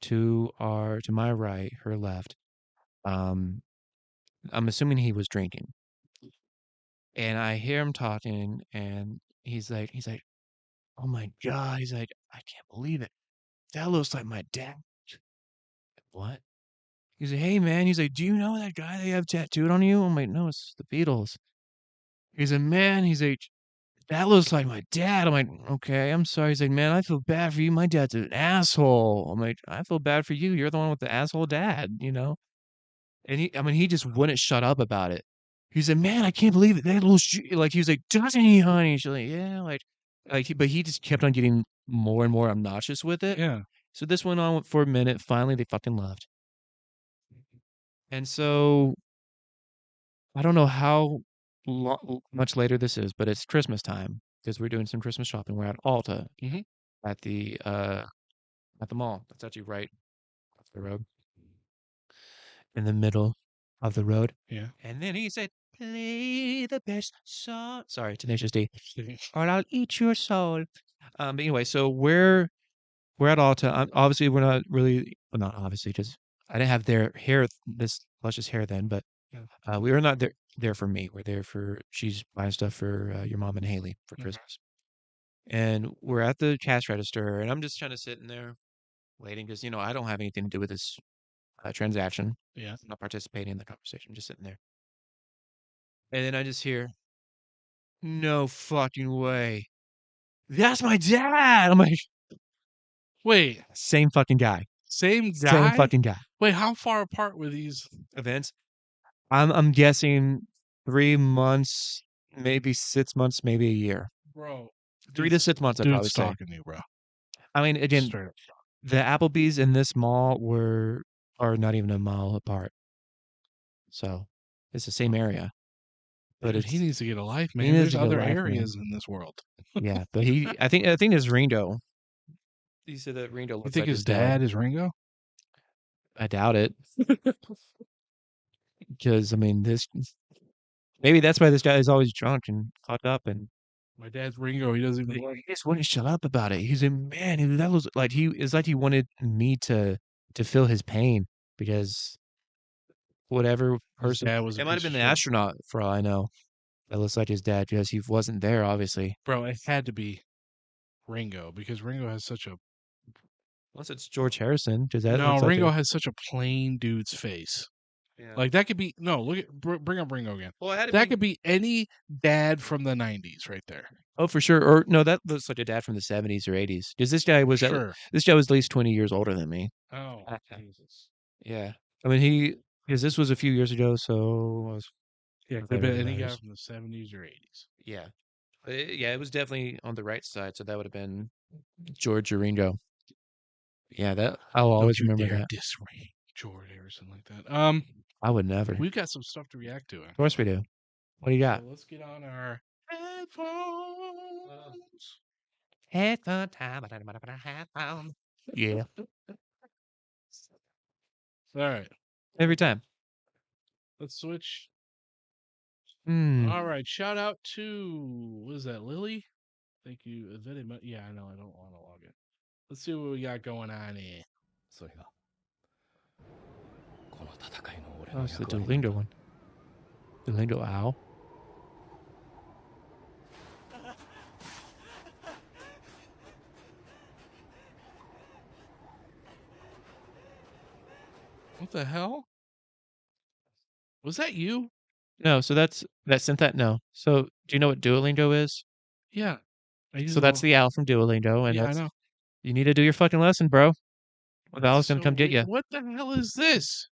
to my right, her left. Um, I'm assuming he was drinking. And I hear him talking and he's like, oh my God. He's like, I can't believe it. That looks like my dad. What? He's like, hey man. He's like, do you know that guy they have tattooed on you? I'm like, no, it's the Beatles. He's like, man. He's like, that looks like my dad. I'm like, okay, I'm sorry. He's like, man, I feel bad for you. My dad's an asshole. I'm like, I feel bad for you. You're the one with the asshole dad, you know? And he just wouldn't shut up about it. He said, man, I can't believe it. That little like, he was like, doesn't he, honey? She's like, yeah, but he just kept on getting more and more obnoxious with it. Yeah. So this went on for a minute. Finally, they fucking left. And so I don't know how much later this is, but it's Christmas time because we're doing some Christmas shopping. We're at Alta Mm-hmm. at the mall. That's actually right off the road, in the middle of the road. Yeah. And then he said, "Play the best song." Sorry, Tenacious D. Or I'll eat your soul. But anyway, so we're at Alta. Obviously, we're not really, well, not obviously, just I didn't have their hair, this luscious hair then, but Yeah. we were not there for me. We're there for she's buying stuff for your mom and Haley for Okay. Christmas. And we're at the cash register, and I'm just kind of sitting there waiting because I don't have anything to do with this transaction. Yeah. I'm not participating in the conversation. I'm just sitting there, and then I just hear, "No fucking way, that's my dad!" I'm like, Wait, same fucking guy, same same guy? fucking guy. Wait, how far apart were these? Events. I'm guessing 3 months, maybe 6 months, maybe a year. Bro, 3 to 6 months, I'd dude's probably say. stalking you, bro. I mean, again, Straight up. the Applebee's in this mall are not even a mile apart, so it's the same area. But Dude, he needs to get a life, he man. needs There's to get a other life, man. areas in this world. Yeah, but I think it's Ringo. He said that Ringo You looks think like his his dad. dad is Ringo? I doubt it, because I mean, this maybe that's why this guy is always drunk and fucked up, and My dad's Ringo. He doesn't even he just wouldn't shut up about it. He's a man. That was like it's like he wanted me to feel his pain because whatever his person, dad was a it might have piece of been the shit. astronaut for all I know. That looks like his dad because he wasn't there, obviously. Bro, it had to be Ringo because Ringo has such a Unless it's George Harrison, because that no, looks like Ringo a has such a plain dude's face. yeah. Like that could be no. Look at bring up Ringo again. Well, it had to That be. could be any dad from the '90s right there. Oh, for sure. Or no, that looks like a dad from the 70s or 80s. Because Sure. this guy was at least 20 years older than me. Oh Okay. Jesus. Yeah. I mean, because this was a few years ago, so I was Yeah, not could have that been really any guy matters. from the '70s or '80s. Yeah. Yeah, it was definitely on the right side, so that would have been George or Ringo. Yeah, that I'll Don't always you remember dare that. diss George Harrison like that. I would never. Of We've got some stuff to react to. course we do. What do you So got? let's get on our headphones. Headphone time. Headphone. Yeah. All right, Every time. let's switch. Hmm. All right, shout out to what is that, Lily? Thank you. Yeah, I know. I don't want to log in. Let's see what we got going on here. それがこの戦いの俺 Oh, の it's the 役割なん Duolingo だ one. Duolingo owl. What the hell? Was that you? No, so that sent that no. So do you know what Duolingo is? Yeah. I use So it that's all. the owl from Duolingo, and Yeah, I that's know. you need to do your fucking lesson, bro. Or the That's owl's gonna so come get weird. you. What the hell is this?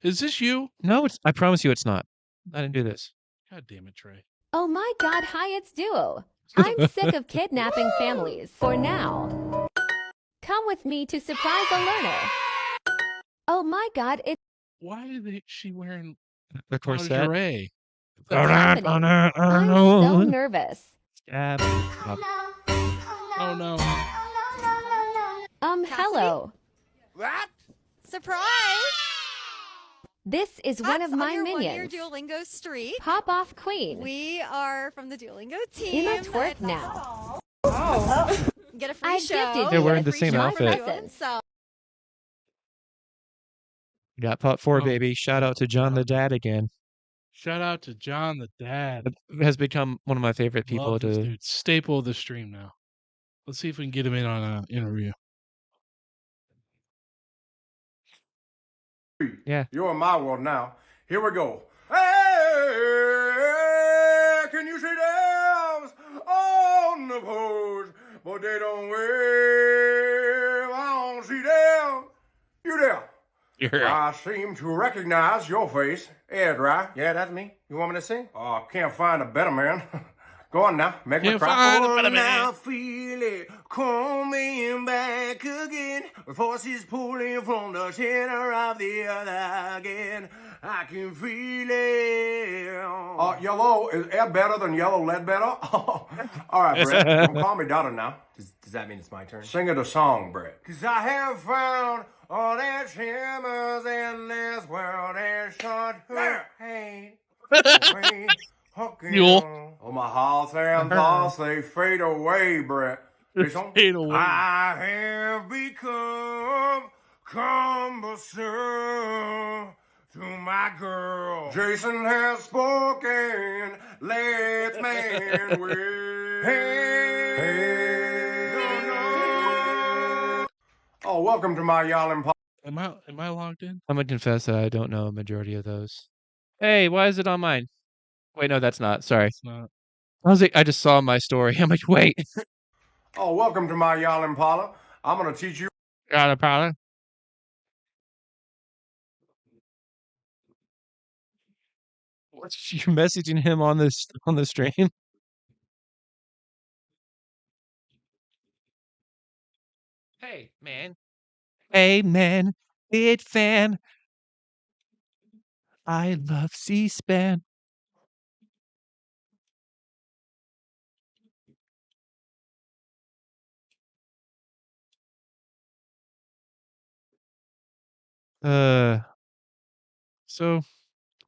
Is this you? No, I promise you it's not. I didn't do this. God damn it, Trey. Oh my god, hi, it's Duo. I'm sick of kidnapping families. For now. Come with me to surprise a learner. Oh my god, it's Why is she wearing Of course that. lingerie? happening. I'm so nervous. Oh no. Hello. What? Surprise! This is one of That's my on your one-year minions. Duolingo streak. Pop off queen. We are from the Duolingo team. In a twerk now. Get a free I've show. gifted They're you wearing a the free same show outfit. present. So You got pot 4, Oh. baby. Shout out to John the Dad again. Shout out to John the dad. It has become one of my favorite people Love this to dude. Staple of the stream now. Let's see if we can get him in on an interview. Yeah. You're in my world now. Here we go. Hey, can you see them on the porch? But they don't wave. I don't see them. You there? Yeah. I seem to recognize your face. Ed, right? Yeah, that's me. You want me to sing? Oh, can't find a better man. Go on now, make me Can't cry. find a better man. Now feel it coming back again. Forces pulling from the center of the other again. I can feel it. Yellow, is Ed better than Yellow Ledbetter? All right, Brett, don't call me daughter now. Does that mean it's my turn? Sing it a song, Brett. Cause I have found all that shimmers in this world and short hate. Mule. Oh, my heart and thoughts, they fade away, Brett. This one? Fade away. I have become cumbersome to my girl. Jason has spoken, let's man win. Oh, welcome to my Yallin' Am I logged in? I'm gonna confess that I don't know a majority of those. Hey, why is it on mine? Wait, no, that's not. Sorry. It's not. I was like, I just saw my story. I'm like, wait. Oh, welcome to my Yallin' Paula. I'm gonna teach you. Got a problem? What's you messaging him on the stream? Hey, man. Hey, man. Big fan. I love C-SPAN. So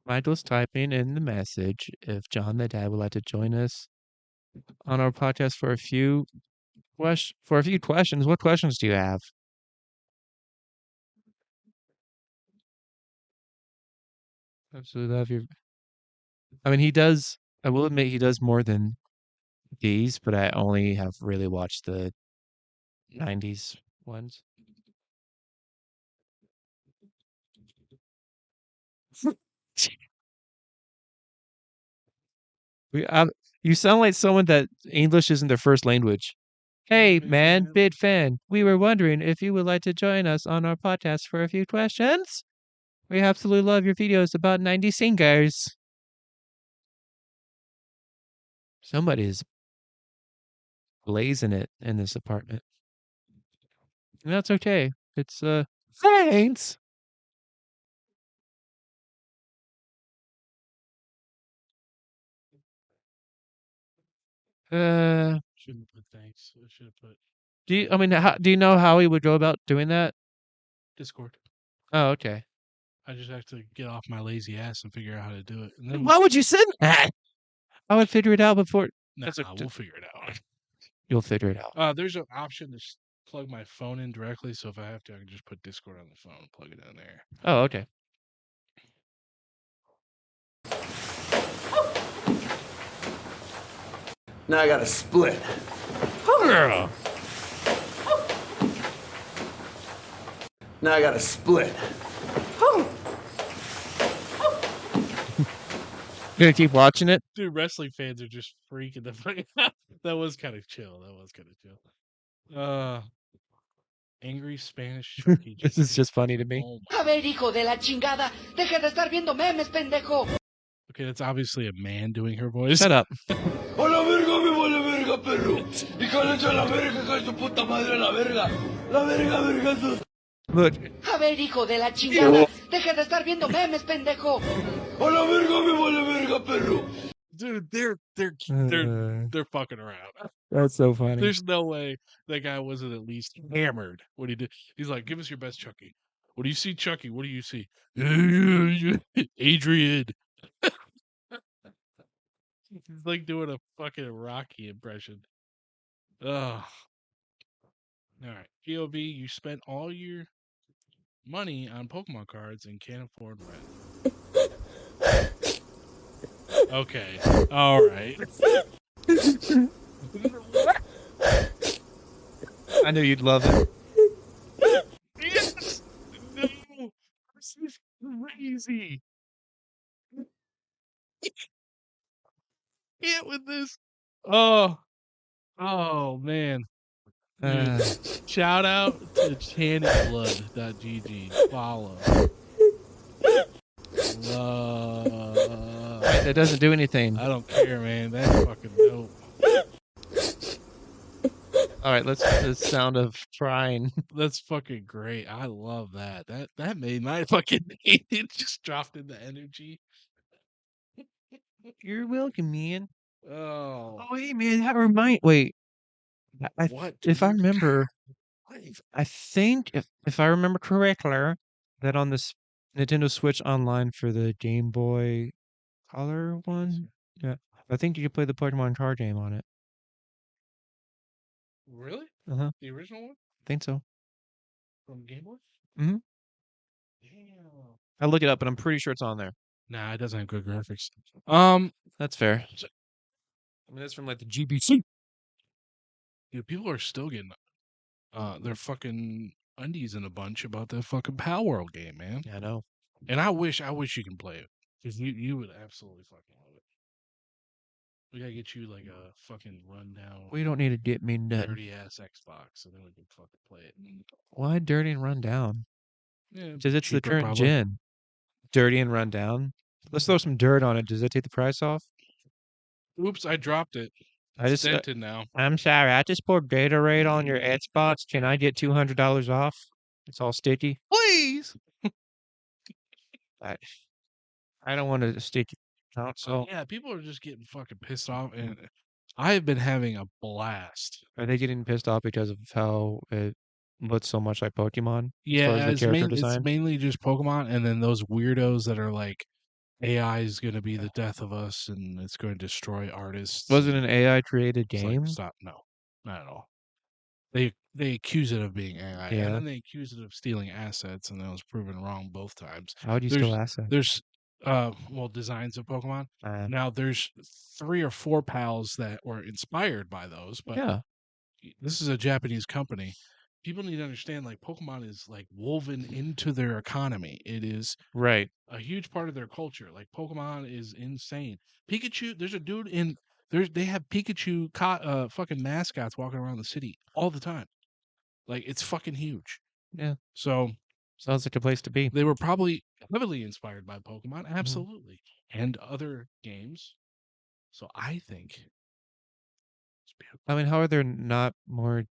Michael's typing in the message if John the dad would like to join us on our podcast for a few questions. What questions do you have? Absolutely love your. I mean, he does. I will admit he does more than these, but I only have really watched the 90s ones. You sound like someone that English isn't their first language. Hey, man, big fan. We were wondering if you would like to join us on our podcast for a few questions. We absolutely love your videos about 90 singers. Somebody is blazing it in this apartment. And that's okay. It's, thanks. Shouldn't put thanks. I should have put Do you know how he would go about doing that? Discord. Oh, okay. I just have to get off my lazy ass and figure out how to do it. And then Why would you send that? I would figure it out before. we'll figure it out. You'll figure it out. There's an option to plug my phone in directly, so if I have to, I can just put Discord on the phone and plug it in there. Oh, okay. Now I gotta split. Girl. Now I gotta split. You gonna keep watching it? Dude, wrestling fans are just freaking the fuck out. That was kind of chill. Angry Spanish Chucky. This is just funny to me. Oh A ver, hijo de la chingada, deja de estar viendo memes, pendejo. okay, that's obviously a man doing her voice. Shut up. A la verga me vale verga, perro. Híjale a la verga, cae tu puta madre a la verga. La verga, vergazos. Look. A ver, hijo de la chingada, deja de estar viendo memes, pendejo. A la verga me vale verga, perro. Dude, they're fucking around. That's so funny. There's no way that guy wasn't at least hammered when he did. He's like, "Give us your best, Chucky. What do you see, Chucky? What do you see, Adrian?" He's like doing a fucking Rocky impression. Ugh. All right, POV. You spent all your money on Pokemon cards and can't afford rent. Okay. All right. I knew you'd love it. Yes! No! This is crazy! Can't with this. Oh, oh man. Dude, shout out to channyblood.gg. Follow. Love. That doesn't do anything. I don't care, man. That's fucking dope. All right, let's the sound of crying. That's fucking great. I love that. That made my fucking day. It just dropped in the energy. You're welcome, man. Oh, Oh, hey, man, that remind. Wait, what, if I dude? remember, Life. I think if I remember correctly, that on this Nintendo Switch Online for the Game Boy Color one, yeah, I think you could play the Pokemon card game on it. Really? Uh-huh, The original one think so. from Game Boy? Mm-hmm. Damn. I'll look it up, but I'm pretty sure it's on there. Nah, it doesn't have good graphics. That's fair. So- I mean, that's from like the GBC. Dude, people are still getting their fucking undies in a bunch about that fucking Power World game, man. Yeah, I know. And I wish you can play it because you would absolutely fucking love it. We gotta get you like a fucking rundown, We don't need to get me nothing. dirty ass Xbox, so then we can fucking play it. Why dirty and run down? Yeah, Because it's the cheaper current probably. gen. Dirty and run down. Let's throw some dirt on it. Does that take the price off? Oops, I dropped it. I It's just, dented now. I'm sorry. I just poured Gatorade on your Xbox. Can I get $200 off? It's all sticky. Please. I, I don't want to stick out. So Yeah, people are just getting fucking pissed off, and I have been having a blast. are they getting pissed off because of how it looks so much like Pokemon as far as Yeah, the character it's design? mainly just Pokemon, and then those weirdos that are like AI is going to be the death of us, and it's going to destroy artists. Was it and an AI created It's like game? stop, no, not at all. They accuse it of being AI, and Yeah. then they accuse it of stealing assets, and that was proven wrong both times. How would you steal assets? There's well, designs of Pokemon. Now there's 3 or 4 pals that were inspired by those, but Yeah. this is a Japanese company. People need to understand, like, Pokemon is like woven into their economy. It is Right. a huge part of their culture. Like, Pokemon is insane. Pikachu, there's a dude in they have Pikachu fucking mascots walking around the city all the time. Like, it's fucking huge. Yeah. So Sounds like a place to be. they were probably heavily inspired by Pokemon, Mm-hmm. absolutely, and other games. So I think it's beautiful. I mean, how are there not more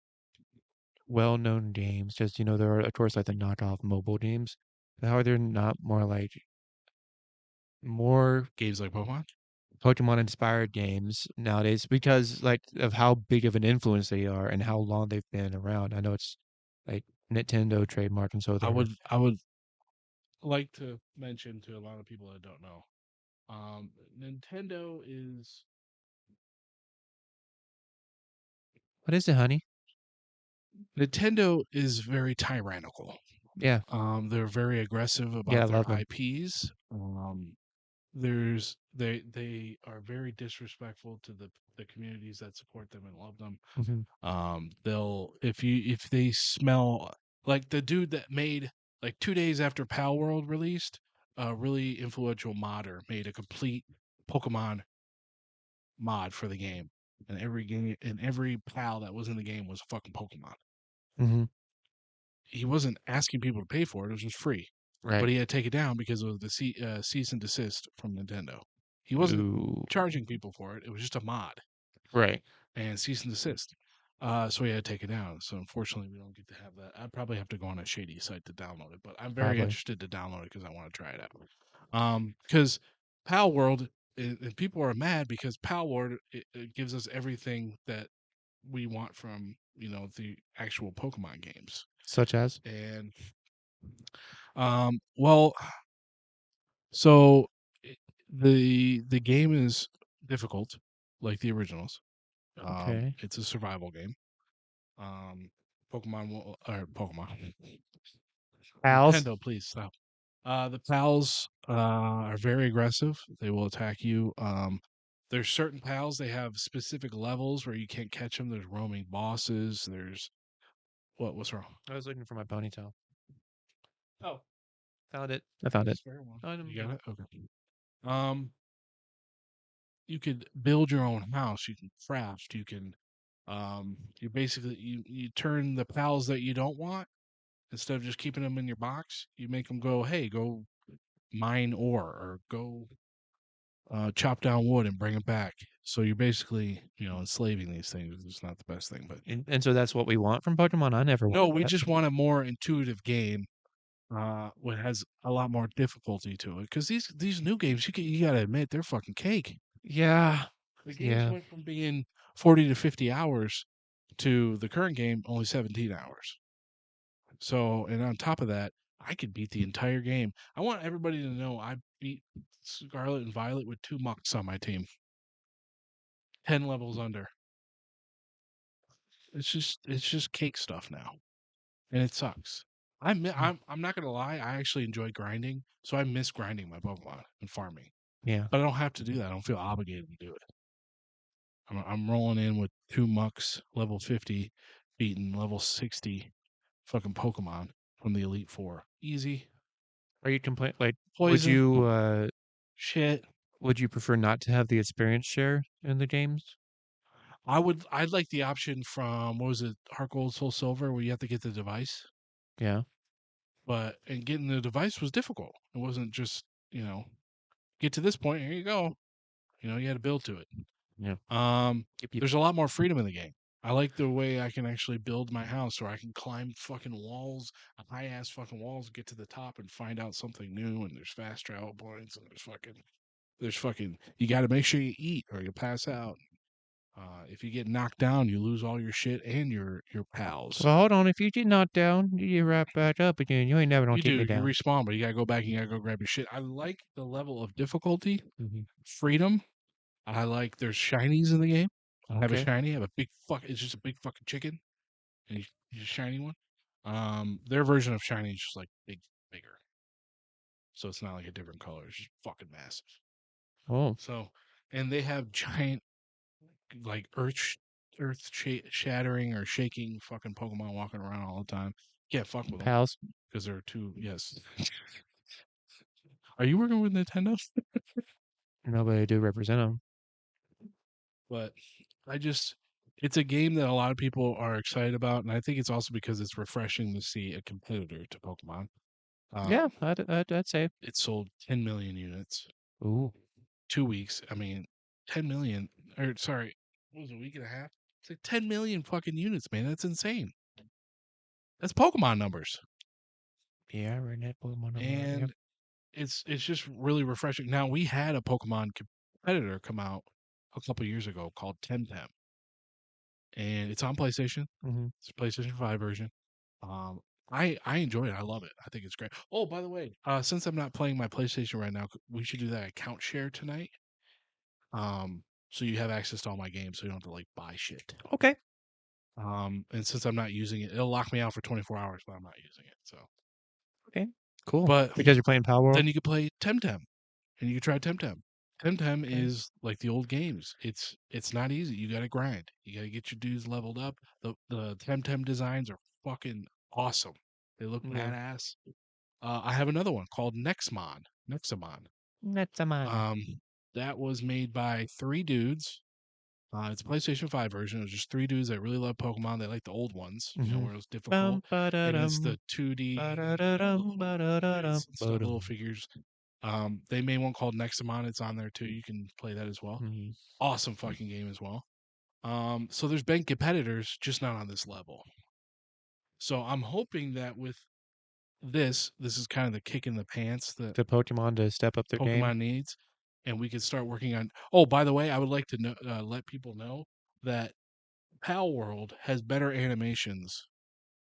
well-known games? Just, there are, of course, like the knockoff mobile games. But how are there not more Games like Pokemon. Pokemon-inspired games nowadays because, like, of how big of an influence they are and how long they've been around? I know it's like Nintendo trademark and so I would like to mention to a lot of people that don't know, Nintendo is What is it, honey? Nintendo is very tyrannical. Yeah. They're very aggressive Yeah, I about their love them. IPs. They are very disrespectful to the communities that support them and love them. They'll if they smell like the dude that made, like, 2 days after Pal World released, a really influential modder made a complete Pokemon mod for the game, and every pal that was in the game was a fucking Pokemon. Mm-hmm. He wasn't asking people to pay for it; it was just free. Right. But he had to take it down because of the cease and desist from Nintendo. He wasn't Ooh. charging people for it; it was just a mod Right. and cease and desist. So he had to take it down. So unfortunately, we don't get to have that. I'd probably have to go on a shady site to download it, but I'm very Probably. interested to download it because I want to try it out. Because Pal World, and people are mad because Pal World it gives us everything that we want from the actual Pokemon games. Such as? And well, so the game is difficult, like the originals. Okay. It's a survival game. Pokemon. Pals? Nintendo, please stop. The pals are very aggressive. They will attack you. There's certain pals, they have specific levels where you can't catch them. There's roaming bosses. There's What's wrong? I was looking for my ponytail. Oh, Found it. I found it. spare one. I don't You got know. it? Okay. You could build your own house. You can craft. You can, you basically you turn the pals that you don't want, instead of just keeping them in your box, you make them go, hey, go mine ore or go chop down wood and bring it back. So you're basically, enslaving these things. It's not the best thing, but And so that's what we want from Pokemon. I never no, wanted we that. just want a more intuitive game. What has a lot more difficulty to it, because these new games, you gotta admit, they're fucking cake. Yeah. The games Yeah. went from being 40 to 50 hours to the current game only 17 hours. So, and on top of that, I could beat the entire game. I want everybody to know I beat Scarlet and Violet with 2 mucks on my team. 10 levels under. It's just cake stuff now. And it sucks. I'm not gonna lie, I actually enjoy grinding, so I miss grinding my Pokemon and farming. Yeah. But I don't have to do that. I don't feel obligated to do it. I'm rolling in with 2 mucks, level 50, beating level 60 fucking Pokemon from the Elite Four. Easy. Are you complain like Poison. would Shit. you prefer not to have the experience share in the games? I'd like the option from, what was it, Heart Gold, Soul Silver, where you have to get the device. Yeah. And getting the device was difficult. It wasn't just, get to this point, here you go. You had to build to it. Yeah. Yep. There's a lot more freedom in the game. I like the way I can actually build my house, or I can climb fucking walls, high ass fucking walls, get to the top and find out something new. And there's fast travel points, and there's fucking. You got to make sure you eat, or you'll pass out. If you get knocked down, you lose all your shit and your pals. Well, hold on. If you get knocked down, you wrap back up again. You ain't never gonna You keep do. me You down. respawn, but you gotta go back and you gotta go grab your shit. I like the level of difficulty, Mhm. freedom. I like there's shinies in the game. I have a Okay. shiny. I have a big fuck. It's just a big fucking chicken, and he's a shiny one. Their version of shiny is just like bigger, so it's not like a different color. It's just fucking massive. Oh. So, and they have giant, like shattering or shaking fucking Pokemon walking around all the time. Can't fuck with them Pals. because they're too. Yes. Are you working with Nintendo? Nobody do represent them. But it's a game that a lot of people are excited about, and I think it's also because it's refreshing to see a competitor to Pokemon. Yeah, Um, I'd say. it sold 10 million units, Ooh. 2 weeks. I mean, 10 million, or sorry, what was it, a week and a half? It's like 10 million fucking units, man. That's insane. That's Pokemon numbers, Yeah, right now Pokemon number. Yep. and it's just really refreshing. Now, we had a Pokemon competitor come out a couple years ago called Temtem, and it's on PlayStation. Mm-hmm. It's a PlayStation 5 version. Um, I enjoy it. I love it. I think it's great. Oh, by the way, since I'm not playing my PlayStation right now, we should do that account share tonight. So you have access to all my games, so you don't have to like buy shit. Okay. And since I'm not using it, it'll lock me out for 24 hours, but I'm not using it. So, Okay. Cool. but Because you're playing Power World. then you could play Temtem, and you could try Temtem. Temtem Okay. is like the old games. It's not easy. You got to grind. You got to get your dudes leveled up. The Temtem designs are fucking awesome. They look Yeah. badass. I have another one called Nexamon. That's a man. That was made by 3 dudes. It's a PlayStation 5 version. It was just 3 dudes that really love Pokemon. They like the old ones, Mhm. where it was difficult. And it's the 2D Ba-da-da-dum, ba-da-da-dum, stuff, little ba-dum. figures. They made one called Nexamon. It's on there too. You can play that as well. Mhm. Awesome fucking game as well. So there's been competitors, just not on this level. So I'm hoping that with this is kind of the kick in the pants that The Pokemon to step up their game. Pokemon needs, and we could start working on. Oh, by the way, I would like to know, let people know that Pal World has better animations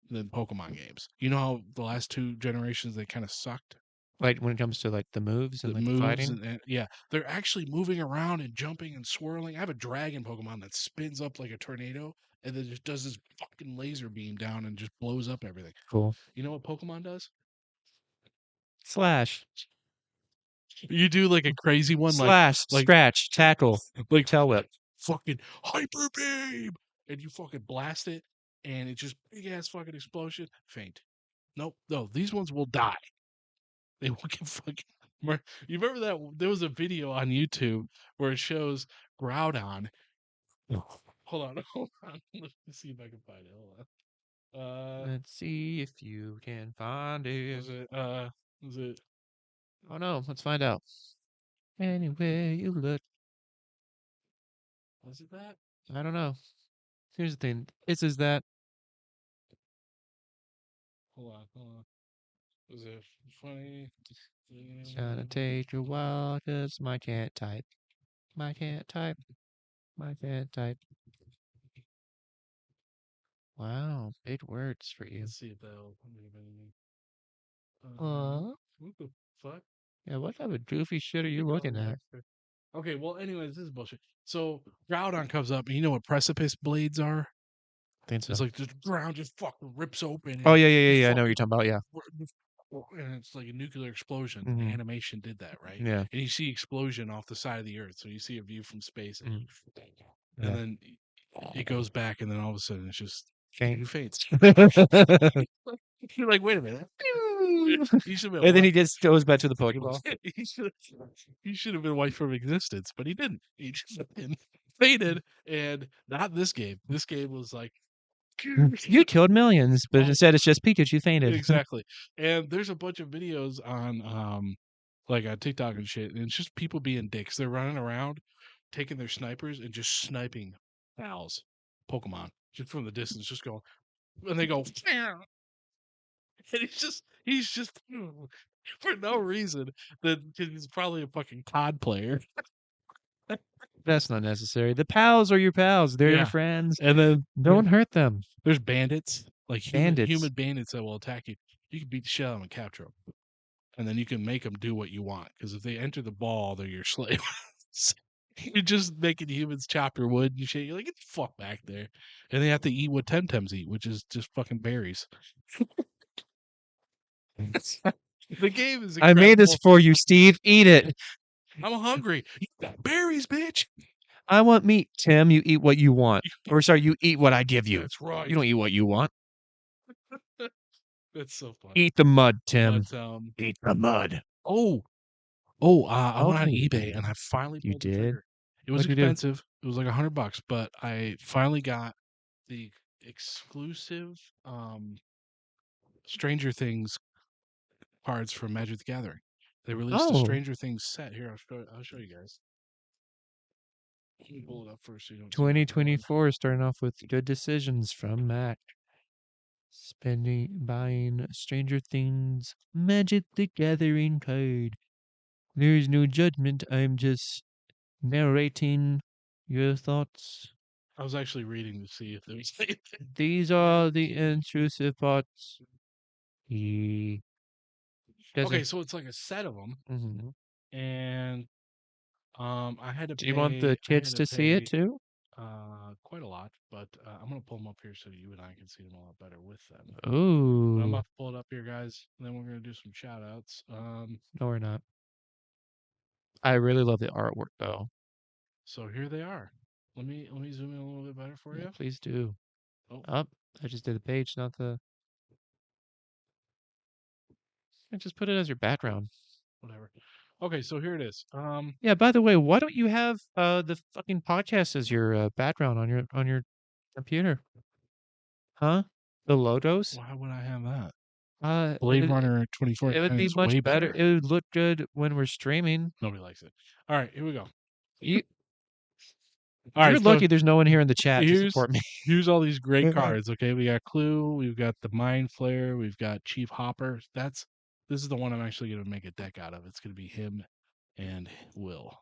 than Pokemon games. You know how the last 2 generations they kind of sucked. Like when it comes to like the moves and The like the moves fighting. and yeah, they're actually moving around and jumping and swirling. I have a dragon Pokemon that spins up like a tornado and then just does this fucking laser beam down and just blows up everything. Cool. You know what Pokemon does? Slash. You do like a crazy one, Slash. like Scratch. Tackle. like Tail whip. fucking hyper beam, and you fucking blast it. and it just big ass fucking explosion, faint. Nope, no, these ones will die. They will get fucking. You remember that there was a video on YouTube where it shows Groudon. Hold on, hold on. Let me see if I can find it. Hold on. Let's see if you can find it. Was it? Oh no, let's find out. Anyway, you look. Was it that? I don't know. Here's the thing. This is that. Hold on. Was it funny? It's gonna take a while because my can't type. My can't type. My can't type. Wow, big words for you. Let's see if that'll leave anything. Aw. What the fuck? Yeah, what type of goofy shit are you Keep looking going at? back there. Okay, well, anyways, this is bullshit. So Groudon comes up, and you know what precipice blades are? I think so. It's like the ground just fucking rips open. Oh And yeah, you I know what you're fucking talking about. Yeah. and it's like a nuclear explosion. The Hmm. animation did that, right? Yeah. And you see explosion off the side of the Earth, so you see a view from space, Mm. and Yeah. then it goes back, and then all of a sudden it's just Faint. who faints. You're like, wait a minute. He should have been And then he wiped. just goes back to the Pokeball. He should have been wiped from existence, but he didn't. He just faded, and not this game. This game was like You killed millions, but oh, instead it's just Pikachu fainted. exactly. And there's a bunch of videos on like on TikTok and shit, and it's just people being dicks. They're running around, taking their snipers and just sniping owls, Pokemon, just from the distance, just going, and they go, and he's just for no reason. That he's probably a fucking COD player. That's not necessary. The pals are your pals. They're your Yeah, friends. and then Don't hurt them. there's bandits, like Bandits. human bandits that will attack you. You can beat the shit out of them and capture them, and then you can make them do what you want. Because if they enter the ball, they're your slave. So you're just making humans chop your wood and shit. You're like, get the fuck back there. And they have to eat what Temtems eat, which is just fucking berries. The game is I made this incredible. for you, Steve. Eat it. I'm hungry. You got berries, bitch. I want meat. Tim, you eat what you want. Or sorry, you eat what I give you. That's right. You don't eat what you want. That's so funny. Eat the mud, Tim. But Eat the mud. I went on Okay. eBay and I finally You pulled the did? trigger. It was What'd you do? expensive. It was like $100, but I finally got the exclusive Stranger Things cards from Magic the Gathering. They released a Oh. Stranger Things set. Here, I'll show you guys. Let me pull it up first so you don't see what I'm doing. 2024 starting off with good decisions from Mac. Buying Stranger Things Magic the Gathering card. There is no judgment. I'm just narrating your thoughts. I was actually reading to see if there was anything. These are the intrusive parts. He doesn't. Okay, so it's like a set of them, Mhm. and I had to Do you want the kids to see it too? quite a lot, but I'm gonna pull them up here so you and I can see them a lot better with them. Ooh. But I'm about to pull it up here, guys, and then we're gonna do some shout outs. No, we're not. I really love the artwork though. So here they are. Let me zoom in a little bit better for you. Please do. Oh. I just did the page, not the. I just put it as your background. Whatever. Okay, so here it is. Yeah. By the way, why don't you have the fucking podcast as your background on your computer? Huh? The logos? Why would I have that? Uh, Blade it, Runner 24 it would be is much way better. better. It would look good when we're streaming. Nobody likes it. All right, here we go. You, All right, you're lucky there's no one here in the chat to here's support me. here's all these great cards. Okay, we got Clue, we've got the Mind Flayer, we've got Chief Hopper. This is the one I'm actually going to make a deck out of. It's going to be him and Will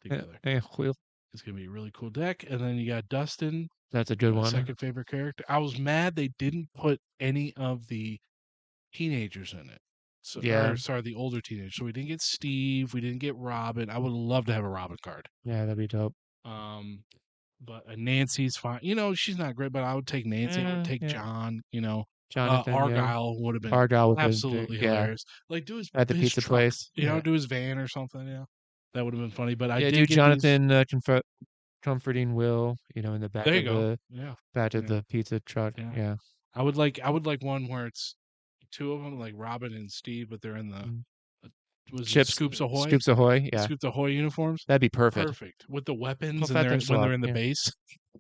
together. Will. It's going to be a really cool deck. And then you got Dustin. That's a good my one. second favorite character. I was mad they didn't put any of the teenagers in it. So, Yeah. or, sorry, the older teenagers. So we didn't get Steve. We didn't get Robin. I would love to have a Robin card. Yeah, that'd be dope. But Nancy's fine. You know, she's not great, but I would take Nancy. I would take Yeah. John. You know, Jonathan. Argyle would have been Argyle absolutely yeah. hilarious. Like do his At the his pizza truck, place. you know, do his van or something. Yeah, that would have been funny. But I Yeah, did do get Jonathan comforting Will, in the back There you of go. the Yeah. back of Yeah. the pizza truck. Yeah. Yeah. I would like one where it's two of them, like Robin and Steve, but they're in the Mm. was it Chips, Scoops Ahoy? Scoops Ahoy. The Yeah, Scoops Ahoy uniforms. that'd be perfect. Perfect with the weapons Puff and that they're thing when slug. they're in the Yeah. base.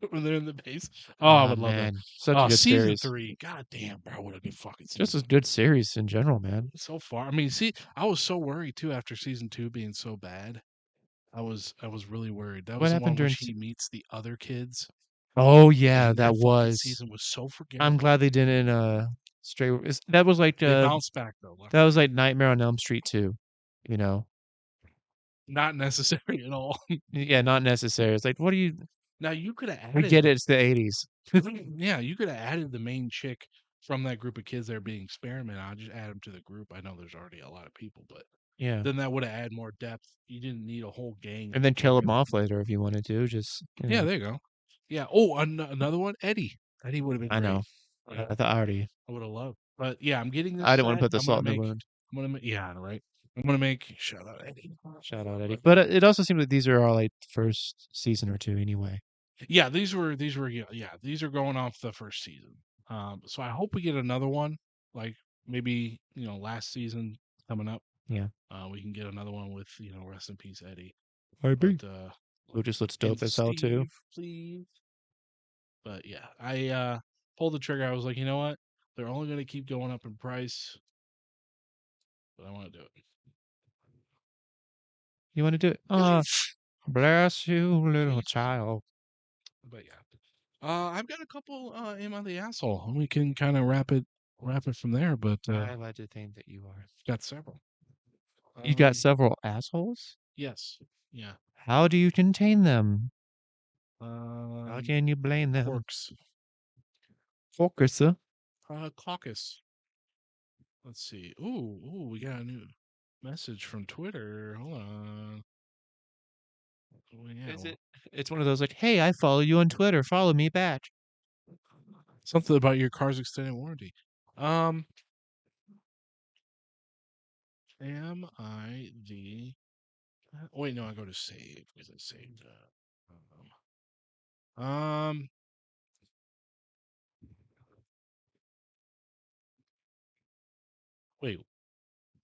When they're in the base. Oh, I Ah, would love that. man, such a Oh, good season series. 3. God damn, bro, what a good fucking Just a season. good series in general, man. So far. I mean, see, I was so worried too after season 2 being so bad. I was really worried. That What was the happened one where during? he meets the other kids, Oh yeah, and that that fucking was. season was so I'm forgettable. glad they didn't. That was like They bounced back though, left that and was right. like Nightmare on Elm Street too. You know. Not necessary at all. Yeah, not necessary. It's like, what do you? Now you could have We added get it. It's the '80s. yeah, you could have added the main chick from that group of kids that are being experimented on. Just add them to the group. I know there's already a lot of people, but Yeah, then that would have added more depth. You didn't need a whole gang and then kill carry them them. off later if you wanted to. Just Yeah, there you go. Yeah. Oh, another one, Eddie. Eddie would have been I great. know. Yeah, I thought I already. I would have loved. But yeah, I'm getting this I didn't want to set. put the salt in the wound. I'm gonna make. Yeah, right. I'm gonna make. Shout out Eddie. Shout out Eddie. But it also seems like these are all like first season or two anyway. Yeah, these were yeah, these are going off the first season. So I hope we get another one, like maybe last season coming up. Yeah. We can get another one with rest in peace Eddie. I agree. But Who just looks and dope as hell too. Steve, please. But yeah, I pulled the trigger. I was like, you know what? They're only going to keep going up in price, but I want to do it. You want to do it? Bless you, little child. But yeah, I've got a couple. Am I the asshole? We can kind of wrap it from there. But I like to think that you are. got several. You got several assholes? Yes. Yeah. How do you contain them? How can you blame them? Forks. Focus, huh? Caucus. Let's see. Ooh, we got a new message from Twitter. Hold on. Oh, yeah, Is it? It's one of those like, hey, I follow you on Twitter. Follow me back. something about your car's extended warranty. Am I the? Oh, wait, no. I go to save because I saved. Um. Wait.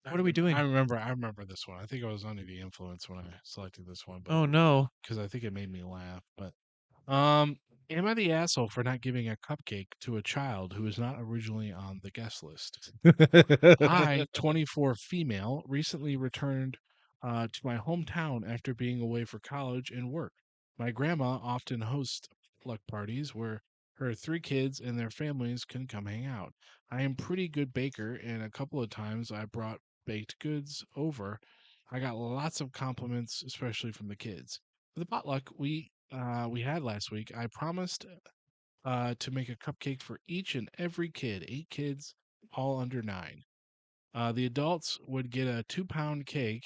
What are we doing? I remember this one. I think I was under the influence when I selected this one, but Oh no. because I think it made me laugh. But um, am I the asshole for not giving a cupcake to a child who is not originally on the guest list? I, 24 female, recently returned to my hometown after being away for college and work. My grandma often hosts pluck parties where her 3 kids and their families can come hang out. I am pretty good baker, and a couple of times I brought baked goods over. I got lots of compliments, especially from the kids. For the potluck we had last week, I promised to make a cupcake for each and every kid, 8 kids, all under 9. The adults would get a 2-pound cake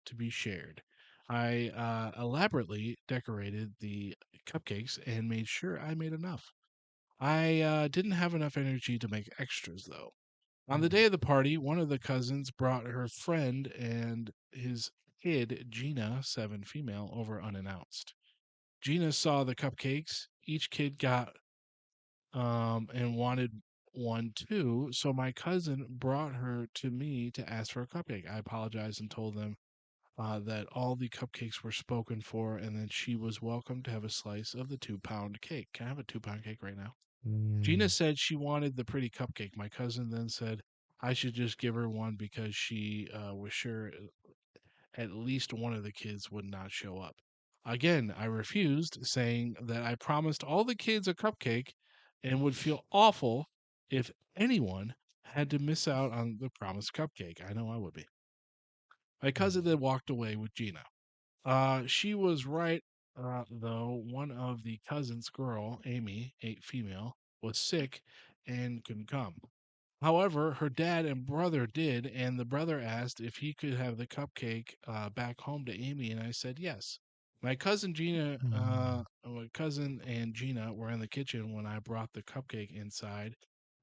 to be shared. I elaborately decorated the cupcakes and made sure I made enough. I didn't have enough energy to make extras, though. On the day of the party, one of the cousins brought her friend and his kid, Gina, 7 female, over unannounced. Gina saw the cupcakes. Each kid got and wanted one too. So my cousin brought her to me to ask for a cupcake. I apologized and told them that all the cupcakes were spoken for and that she was welcome to have a slice of the 2-pound cake. Can I have a 2-pound cake right now? Gina said she wanted the pretty cupcake. My cousin then said I should just give her one because she was sure at least one of the kids would not show up. Again, I refused, saying that I promised all the kids a cupcake and would feel awful if anyone had to miss out on the promised cupcake. I know I would be. My cousin then walked away with Gina. She was right, though. One of the cousin's girl, Amy, 8 female, was sick and couldn't come. However, her dad and brother did, and the brother asked if he could have the cupcake back home to Amy, and I said yes. My cousin and Gina were in the kitchen when I brought the cupcake inside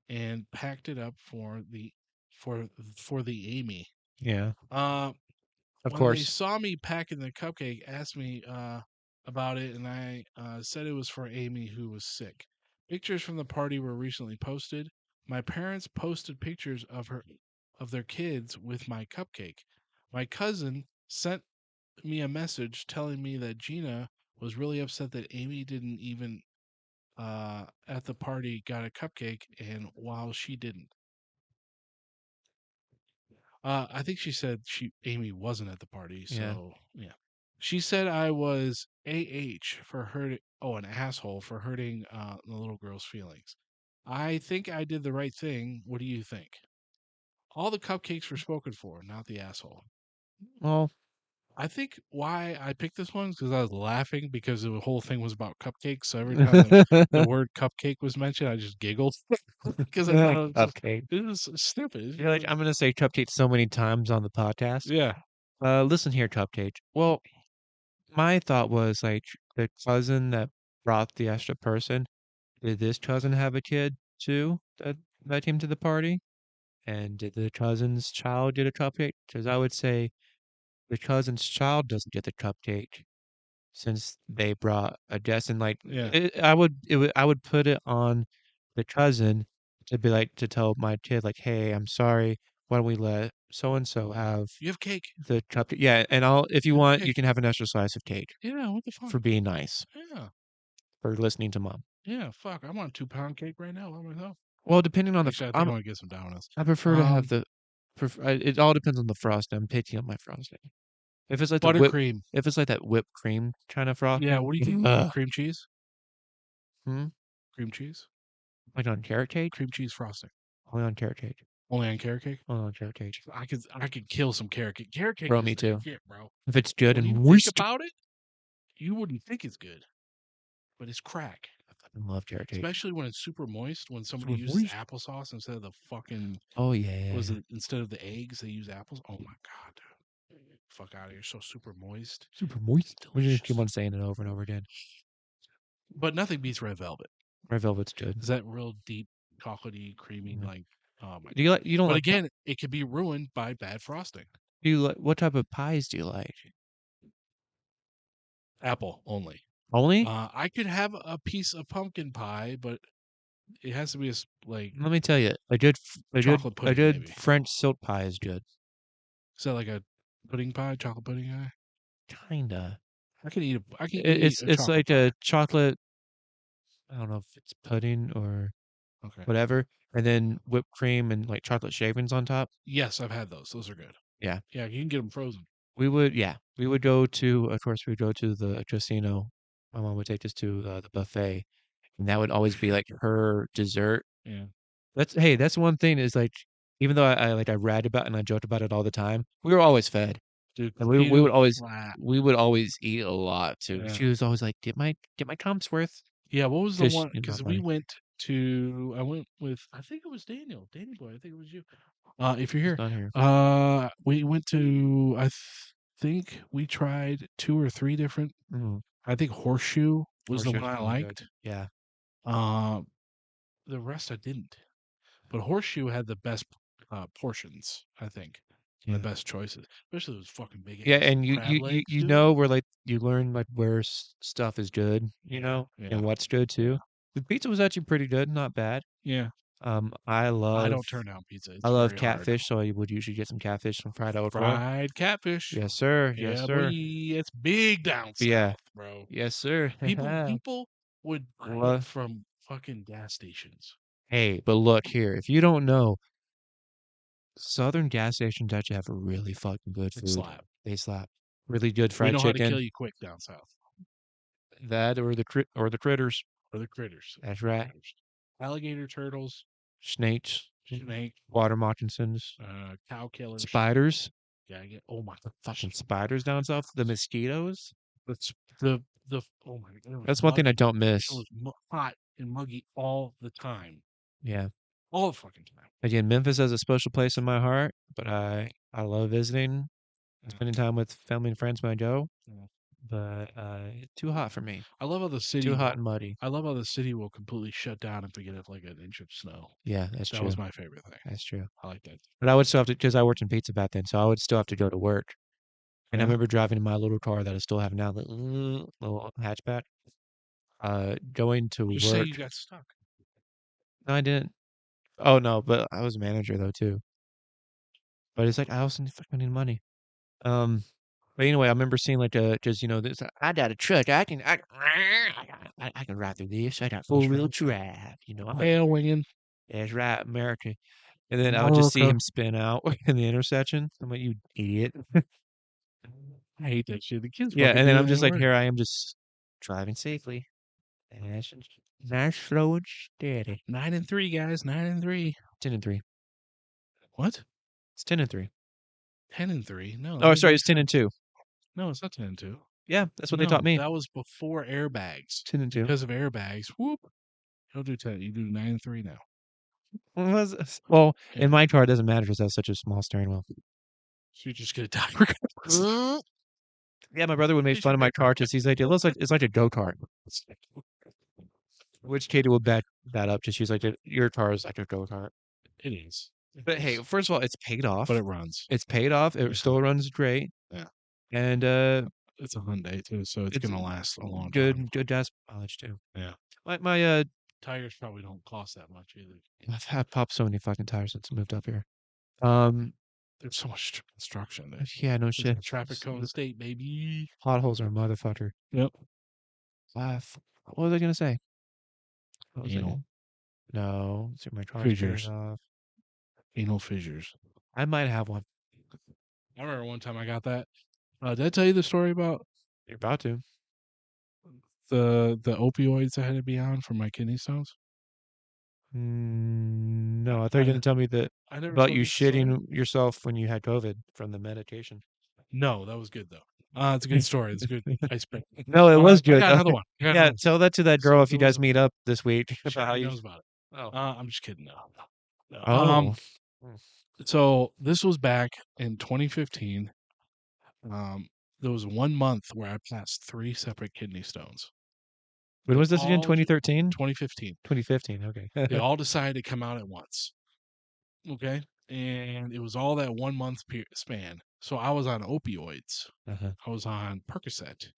and packed it up for for the Amy. Yeah. Uh, Of when they course. saw me packing the cupcake, asked me about it, and I said it was for Amy, who was sick. Pictures from the party were recently posted. My parents posted pictures of their kids with my cupcake. My cousin sent me a message telling me that Gina was really upset that Amy didn't even at the party got a cupcake, and while she didn't. I think she said Amy wasn't at the party, Yeah. so yeah. She said I was for hurting an asshole for hurting the little girl's feelings. I think I did the right thing. What do you think? All the cupcakes were spoken for, not the asshole. Well, I think why I picked this one is because I was laughing because the whole thing was about cupcakes. So every time the word cupcake was mentioned, I just giggled because I thought cupcake. it was stupid. It's You're like, just I'm gonna say cupcake so many times on the podcast. yeah, Listen here, cupcake. Well, my thought was like the cousin that brought the extra person. Did this cousin have a kid too that came to the party? And did the cousin's child get a cupcake? Because I would say the cousin's child doesn't get the cupcake since they brought a guest. And like, yeah. I would put it on the cousin to be like to tell my kid like, hey, I'm sorry. Why don't we let so and so have You have cake. the cupcake? Yeah, and I'll if you You have want, you cake. can have an extra slice of cake Yeah, what the fuck? for being nice, Yeah, for listening to mom. yeah, fuck. I want a 2 pound cake right now by myself. Well, depending on the, Actually, I think I'm gonna get some donuts. I prefer to have the, it all depends on the frosting. I'm picky on my frosting. If it's like Buttercream. if it's like that whipped cream kind of Yeah, frosting, what do you think? Cream cheese? hmm, Cream cheese? like on carrot cake, Cream cheese frosting. only on carrot cake, Only on carrot cake? only on carrot cake. I could kill some carrot cake. Carrot cake Bro, is me the too. shit, bro. If it's good When and you think moist, about it, you wouldn't think it's good, but it's crack. I fucking love carrot cake. Especially when it's super moist. When somebody Super uses moist. applesauce instead of the fucking Oh yeah, instead of the eggs they use apples. Oh my god, dude. Fuck out of here. So super moist. super moist. We just keep Delicious. on saying it over and over again. But nothing beats red velvet. Red velvet's good. Is that real deep, chocolatey, creamy, Yeah. like oh my Do you like? You don't But like? again, it could be ruined by bad frosting. Do you like? What type of pies do you like? Apple only. Only? I could have a piece of pumpkin pie, but it has to be like Let me tell you, chocolate a pudding, good maybe. French silk pie is good. Is that like a pudding pie, chocolate pudding pie? Kinda. I can eat a It's chocolate like pie. a chocolate. I don't know if it's pudding or Okay. whatever, and then whipped cream and like chocolate shavings on top. Yes, I've had those. Those are good. Yeah, Yeah, you can get them frozen. we would go to, of course, we would go to the casino. My mom would take us to the buffet, and that would always be like her dessert. Yeah. That's one thing is like, even though I read about and I joked about it all the time, we were always fed, Dude, and casinos flat. we would always eat a lot too. Yeah. She was always like, get my comp's worth. Yeah, what was the Fish one? is not Because we funny. went I went with, I think it was Daniel, Danny boy. I think it was you. If you're It's here, not here. we went to, think we tried 2 or 3 different. Mm. I think Horseshoe was the Horseshoe's one I really good. liked. Yeah. Uh, the rest I didn't. But Horseshoe had the best portions, I think, and Yeah. the best choices. Especially those fucking big Yeah, ass and crab legs, you dude. know where like you learn like where stuff is good, you know, Yeah. and what's good too. Yeah. The pizza was actually pretty good, not bad. Yeah. I I don't turn down pizza. I It's love very hard. catfish, so I would usually get some catfish and fried out front. Fried catfish. Yes, sir. Yes, Yeah, boy. sir. It's big down Yeah. south, bro. Yes, sir. People would buy it Well, from fucking gas stations. hey, but look here. If you don't know, Southern gas stations actually have a really fucking good They food. slap. They slap. Really good We fried know how to kill chicken. you quick down south. That or the critters. Or the critters. That's right. Alligator turtles, Snakes, snake, water moccasins, cow killers. spiders. Yeah, oh my Fucking spiders down south. The mosquitoes. the oh my god, it was That's one thing I muggy. don't It miss. was hot and muggy all the time. Yeah. All the fucking time. Again, Memphis has a special place in my heart, but I love visiting, spending time with family and friends when I go. Yeah. But it's too hot for me. I love how the city Too hot and muddy. I love how the city will completely shut down if we get like an inch of snow. Yeah, that's That true. was my favorite thing. That's true. I like that. But I would still have to, because I worked in pizza back then, so I would still have to go to work. And I Yeah. remember driving in my little car that I still have now, the little hatchback. Going to Just say work. you got stuck. No, I didn't. Oh no, but I was a manager though too. But it's like I also fucking need money. But anyway, I remember seeing like just this. I got a truck. I can ride through this. I got 4-wheel drive. I'm a Tail winging. that's right, American. And then I would just see America. him spin out in the intersection. I'm like, you idiot. I hate that shit. The kids Yeah, fucking and do then that I'm just like, anymore. here I am, just driving safely, nice, slow and steady. 9-3, guys. 9-3. 10-3. What? It's 10-3. 10-3? No, that Oh, was sorry, like it's 10-2. no, it's not 10-2. Yeah, that's what they taught No, me. that was before airbags. 10-2. Because of airbags, whoop. You don't do 10. You do 9-3 now. Well, Yeah. in my car, it doesn't matter because I have such a small steering wheel. So you just get a die regardless. Yeah, my brother would make fun of my car because he's like, it's like a go kart. Which Katie would back that up. Just she's like, your car is like a go kart. It is. But hey, first of all, it's paid off. But it runs. It's paid off. It Yeah. still runs great. Yeah. And it's a Hyundai too, so it's gonna last a long time. Good gas mileage too. Yeah. My tires probably don't cost that much either. I've had popped so many fucking tires since I moved up here. There's so much construction there. Yeah, no shit. Traffic cone state, baby. Potholes are a motherfucker. Yep. What was I gonna say? Anal. No, see my car's Fissures. paid off. Anal fissures. I might have one. I remember one time I got that. Did I tell you the story about? You're about to. The opioids I had to be on for my kidney stones? No, I thought you were going to tell me that about you shitting yourself when you had COVID from the medication. No, that was good though. It's a good story. It's a good icebreaker. No, it was good. I got another one. Yeah, tell that to that girl if you guys meet up this week. She knows about it. Oh. I'm just kidding. No. Oh. So this was back in 2015. There was 1 month where I passed 3 separate kidney stones. When was this again? 2013? 2015. 2015. Okay. They all decided to come out at once. Okay. And it was all that 1 month span. So I was on opioids. I was on Percocet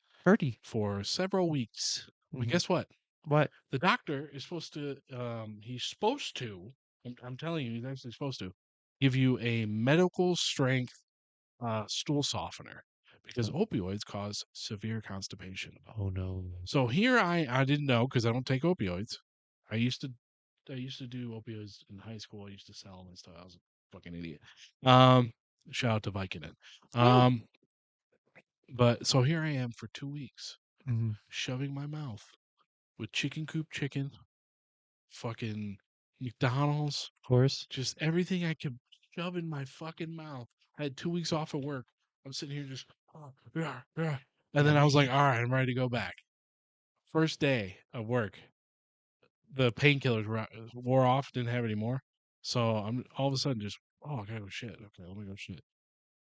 for several weeks. But guess what? What? The doctor is supposed to, he's supposed to, I'm telling you, he's actually supposed to give you a medical strength stool softener because opioids cause severe constipation. Oh no. So here I didn't know because I don't take opioids. I used to do opioids in high school. I used to sell them and stuff. I was a fucking idiot. Shout out to Vicodin. But so here I am for 2 weeks shoving my mouth with chicken coop chicken, fucking McDonald's, of course, just everything I could shove in my fucking mouth. I had 2 weeks off of work. I'm sitting here just, and then I was like, all right, I'm ready to go back. First day of work, the painkillers wore off, didn't have any more. So I'm all of a sudden just, I gotta go shit. Okay, let me go shit.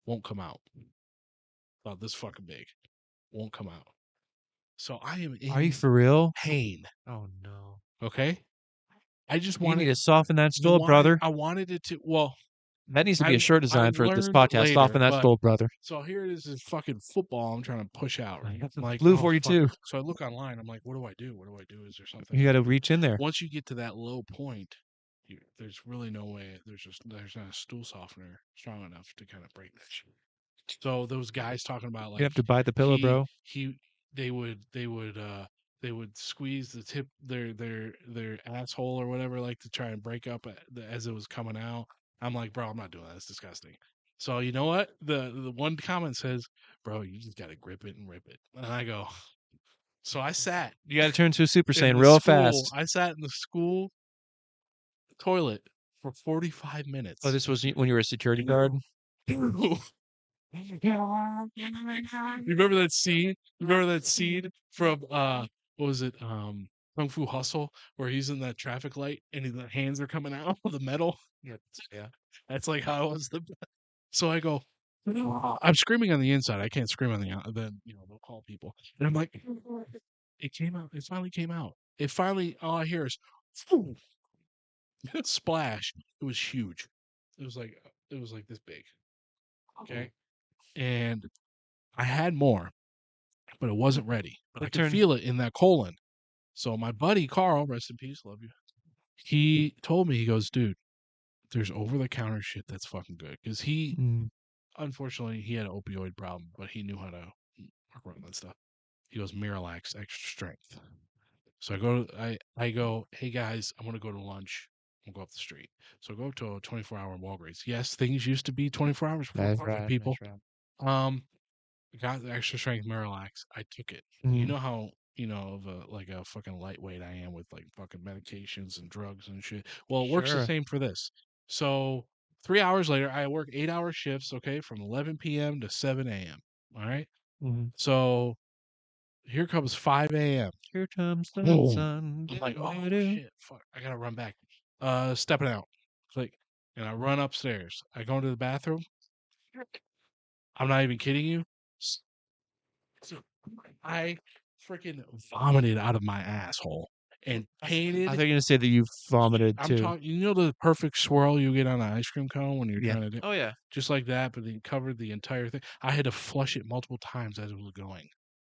Won't come out. About this fucking big. Won't come out. So I am in Are you for real? pain. Oh no. Okay. I just You wanted need to soften that stool, brother. I wanted it to. Well, that needs to be a shirt design for this learned podcast. later, Soften that stool, brother. So here it is, this fucking football I'm trying to push out. Right? I'm like Blue 42. Fuck. So I look online. I'm like, what do I do? What do I do? Is there something? You got to reach in there. Once you get to that low point, there's really no way. There's not a stool softener strong enough to kind of break that shit. So those guys talking about like you have to buy the pillow, bro. They would squeeze the tip their asshole or whatever, like to try and break up as it was coming out. I'm like, bro, I'm not doing that. It's disgusting. So you know what? The one comment says, bro, you just gotta grip it and rip it. And I go, so I sat. You gotta turn to a Super Saiyan real fast. I sat in the school toilet for 45 minutes. Oh, this was when you were a security guard? You remember that scene? You remember that scene from what was it? Kung Fu Hustle, where he's in that traffic light and the hands are coming out of the metal. Yeah. That's like how it was. So I go, I'm screaming on the inside. I can't scream on the out. Then they'll call people, and I'm like, it came out. It finally came out. It finally. All I hear is splash. It was huge. It was like this big. Okay. And I had more, but it wasn't ready. But I It could turned. feel it in that colon. So my buddy Carl, rest in peace, love you. He told me, he goes, dude, there's over the counter shit that's fucking good. Because he, Mm, unfortunately, he had an opioid problem, but he knew how to work around that stuff. He goes, Miralax extra strength. So I go, hey guys, I want to go to lunch. We'll go up the street. So I go to a 24-hour Walgreens. Yes, things used to be 24 hours before that's COVID, right. people. That's right. Um, got the extra strength Miralax. I took it. You Mm, know how of like a fucking lightweight I am with like fucking medications and drugs and shit. Well, it works the sure. same for this. So 3 hours later, I work 8-hour shifts. Okay, from 11 p.m. to 7 a.m. All right. Mm. So here comes 5 a.m. Here comes the Boom. sun. I'm like, oh Do-do-do. shit, fuck, I gotta run back. Stepping out, click, and I run upstairs. I go into the bathroom. I'm not even kidding you. S- I freaking vomited out of my asshole and I painted. thought you were gonna say that you vomited I'm too. talking. You know the perfect swirl you get on an ice cream cone when you're Yeah. trying to do, Oh yeah. just like that, but it covered the entire thing. I had to flush it multiple times as it was going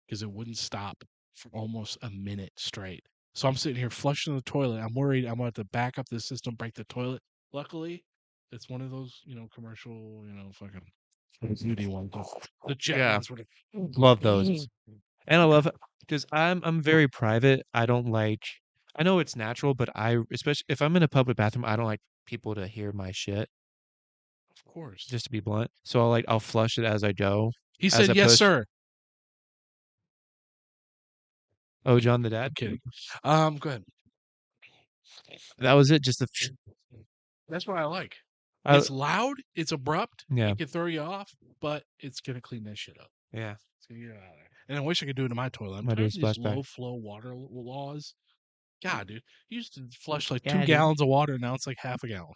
because it wouldn't stop for almost a minute straight. So I'm sitting here flushing the toilet. I'm worried I'm about to back up the system, break the toilet. Luckily, it's one of those, commercial, fucking beauty ones. The jet Yeah. ones were Love those. And I love it because I'm very private. I don't like. I know it's natural, but especially if I'm in a public bathroom, I don't like people to hear my shit. of course. Just to be blunt, so I'll flush it as I go, He as said, yes, opposed. sir. Oh, John the I'm dad. kidding. Go ahead. That was it. Just the. That's what I like. I, It's loud, it's abrupt, yeah. it can throw you off, but it's gonna clean that shit up. Yeah. It's gonna get it out of there. And I wish I could do it in my toilet. I'm I'm gonna do a tired of these splashback. low flow water laws. God, dude, you used to flush like Yeah, 2 dude. gallons of water. Now it's like half a gallon.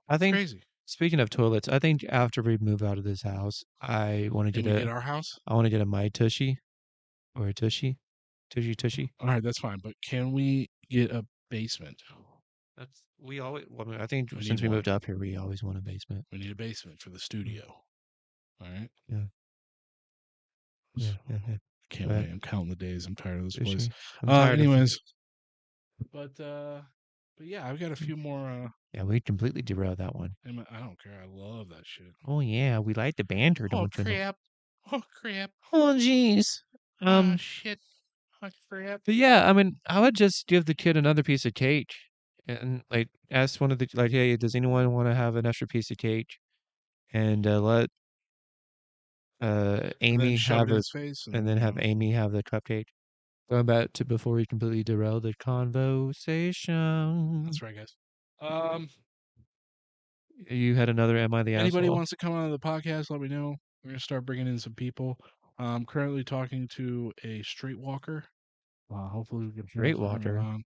I It's think. crazy. Speaking of toilets, I think after we move out of this house, I want to And get we a. get our house. I want to get a my tushy, or a tushy, tushy. All right, that's fine. But can we get a basement? That's we always. Well, I mean, I think We need since we one. moved up here, we always want a basement. We need a basement for the studio. All right. Yeah. Yeah. So, Yeah. Yeah. I can't Go ahead. wait. I'm counting the days. I'm tired of this place. Tushy. I'm tired of. Anyways, but yeah, I've got a few more. Yeah, we completely derailed that one. I don't care. I love that shit. Oh yeah, we like the banter, Oh don't you know? crap! Oh crap! Oh jeez. Ah shit! Oh crap! But yeah, I mean, I would just give the kid another piece of cake, and like ask one of the like, hey, does anyone want to have an extra piece of cake? And let And then Amy shove have it in a, his face, and then have Amy have the cupcake. Going back to before we completely derailed the conversation. that's right, guys. Um, You had another Am I the anybody Asshole? wants to come on the podcast? Let me know. We're gonna start bringing in some people. I'm currently talking to a streetwalker. Hopefully we can Great have her Walker. on.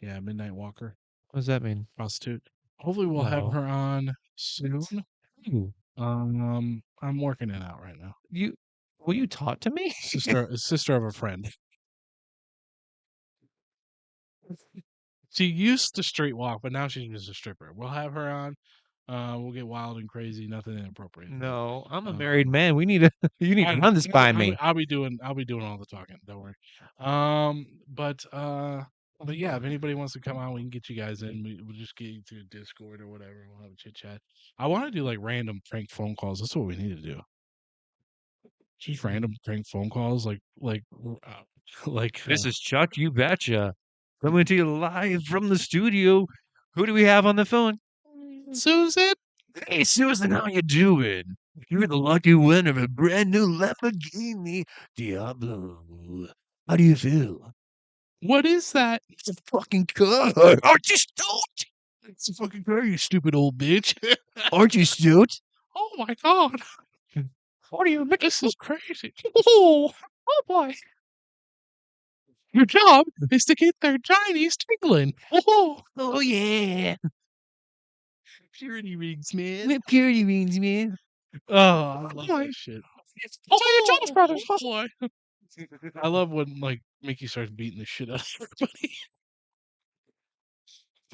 Yeah, midnight walker, What does that mean? prostitute. Hopefully we'll have No. her on soon. Ooh. I'm working it out right now. Will you talk to me? Sister of a friend. She used to street walk, but now she's just a stripper. We'll have her on. We'll get wild and crazy. Nothing inappropriate. No, I'm a Um, married man. We need to. You need to run this by me. I'll be doing all the talking. Don't worry. But yeah, if anybody wants to come on, we can get you guys in. We'll just get you through Discord or whatever. We'll have a chit chat. I want to do like random prank phone calls. That's what we need to do. Just random prank phone calls, This is Chuck. You betcha. Coming to you live from the studio. Who do we have on the phone? Susan. Hey, Susan, how you doing? You're the lucky winner of a brand new Lamborghini Diablo. How do you feel? What is that? It's a fucking car. Aren't you stoked? It's a fucking car, you stupid old bitch. Aren't you stoked? Oh my god. What are you making? This is crazy. Oh boy. Your job is to get their Chinese tingling. Oh yeah. Purity rings, man. Purity rings, man. Oh, I love that shit. Oh, Jonas Brothers. Boy. I love when like Mickey starts beating the shit out of everybody.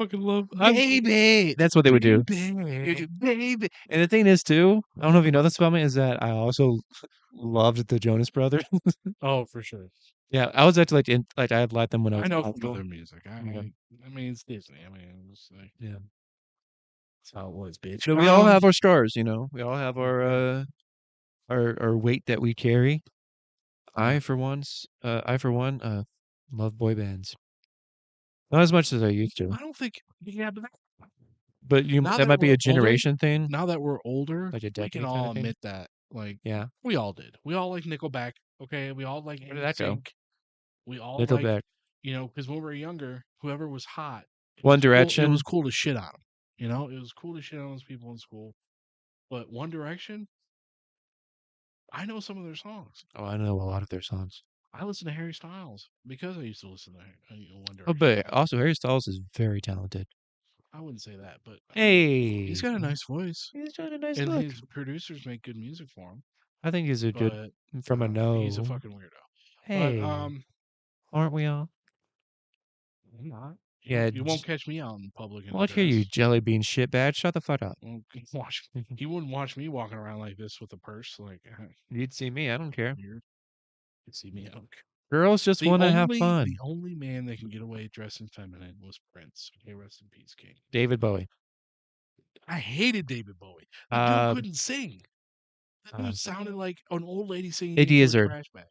fucking love baby. That's what they would do. Baby. Baby. And the thing is, too, I don't know if you know this about me, is that I also loved the Jonas Brothers. Oh, for sure. Yeah, I was actually like I had liked them when I was I know in high some of school. their music. I mean, it's Disney. I mean, it's like, Yeah. that's how it was, bitch. So we all have our stars, you know. We all have our weight that we carry. I for one, love boy bands. Not as much as I used to. I don't think. Yeah, but But now that that might be we're a older, generation thing, now that we're older, like a we can decade kind all of thing. admit that. Like, Yeah. we all did. We all like Nickelback. Okay, we all like Where did that go? NSYNC. We all Little like, back. because when we were younger, whoever was hot, it One was cool. It Direction. was cool to shit on them. It was cool to shit on those people in school. But One Direction, I know some of their songs. Oh, I know a lot of their songs. I listen to Harry Styles because I used to listen to One Oh, Direction. but also Harry Styles is very talented. I wouldn't say that, but Hey, he's got a nice voice, he's got a nice and look. his producers make good music for him. I think he's a good But from a he's a no. fucking weirdo. Hey, But aren't we all? I'm not. Yeah, You won't catch me out in public in a watch here, you dress. jelly bean shitbag. Shut the fuck up. Watch. He wouldn't watch me walking around like this with a purse. Like, You'd see me. I don't care. weird. You see me out. Girls just want to have fun. The only man that can get away dressing feminine was Prince. Okay, rest in peace, King. David Bowie. I hated David Bowie. The dude couldn't sing. That dude sounded like an old lady singing Eddie into a Izzard. trash bag.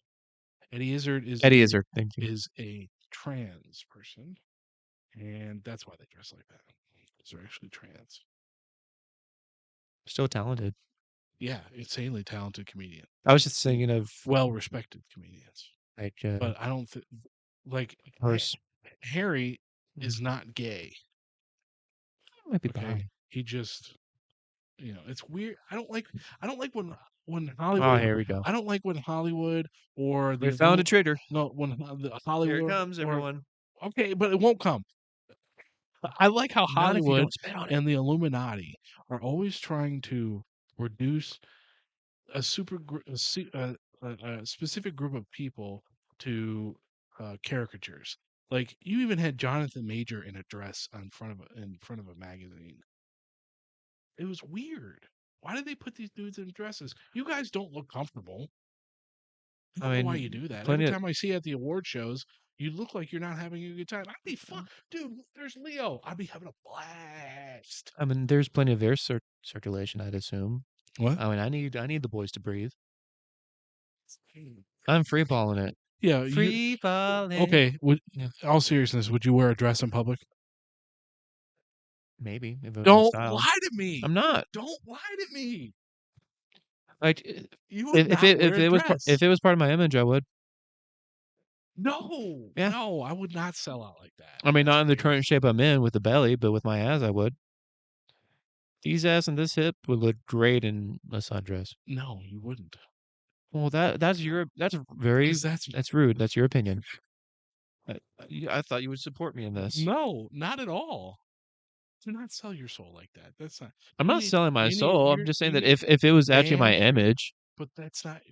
Eddie Izzard Thank you. is a trans person, and that's why they dress like that. Because they're actually trans. Still talented. Yeah, insanely talented comedian. I was just thinking of well-respected comedians. like But I don't think like Harry is not gay. Might be Okay, bi. he just it's weird. I don't like when Oh, Hollywood. here we go. I don't like when Hollywood or We found a traitor. No, when the Hollywood. Here it comes, everyone. Okay, but it won't come. I like how Not if you Hollywood don't spit on it. and the Illuminati are always trying to reduce a specific group of people to caricatures. Like you even had Jonathan Major in a dress in front of a magazine. It was weird. Why did they put these dudes in dresses? You guys don't look comfortable. I don't know why you do that. Every time I see you at the award shows, you look like you're not having a good time. I'd be fun, dude. There's Leo. I'd be having a blast. I mean, there's plenty of air circulation, I'd assume. What? I mean, I need the boys to breathe. I'm free balling it. Yeah, free balling. Okay. All seriousness, would you wear a dress in public? Maybe. If it was Don't style. lie to me. I'm not. Don't lie to me. Like you would if it was part of my image, I would. No. Yeah. No, I would not sell out like that. I mean, not in the current shape I'm in with the belly, but with my ass, I would. These ass and this hip would look great in a sundress. No, you wouldn't. Well, that's rude. That's rude. That's your opinion. I thought you would support me in this. No, not at all. Do not sell your soul like that. That's not. I'm not selling my soul. I'm just saying that if it was actually my image. But that's not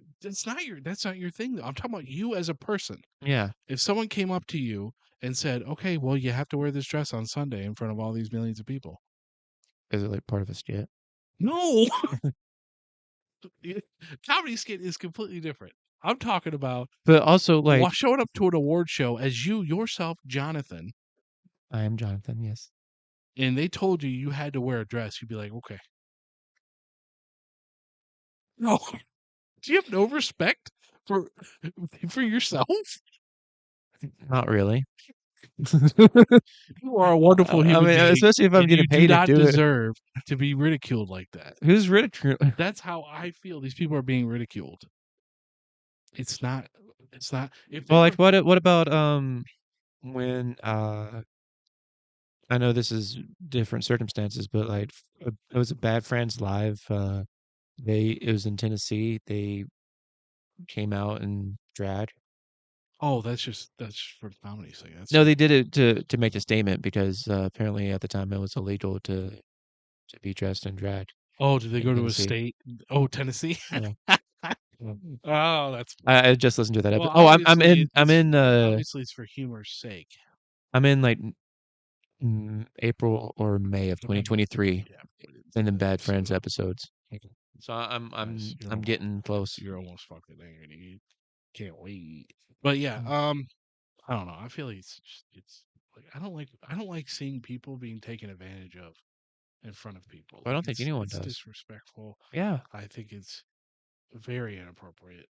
your thing though. I'm talking about you as a person. Yeah. If someone came up to you and said, "Okay, well, you have to wear this dress on Sunday in front of all these millions of people," is it like part of a skit? No. Comedy skit is completely different. I'm talking about, but also like showing up to an award show as you yourself, Jonathan. I am Jonathan. Yes. And they told you had to wear a dress. You'd be like, okay. No. Do you have no respect for yourself? Not really. You are a wonderful human being. Especially if I'm getting paid to do it. You do not deserve to be ridiculed like that. Who's ridiculed? That's how I feel. These people are being ridiculed. It's not. Well, like what about when I know this is different circumstances, but like it was a Bad Friends Live. It was in Tennessee. They came out and drag. Oh, that's for comedy thing. No, they did it to make a statement because apparently at the time it was illegal to be dressed in drag. Oh, did they go to a state? Oh, Tennessee. Yeah. Oh, that's. I just listened to that episode. Well, I'm in. Obviously, it's for humor's sake. I'm in like April or May of 2023 Yeah. in the Bad So, Friends episodes. okay. So Nice. I'm getting close. You're almost fucking there, dude. Can't wait. But yeah, I don't know. I feel like it's like I don't like seeing people being taken advantage of in front of people. I Like don't think anyone it's does. disrespectful. Yeah. I think it's very inappropriate.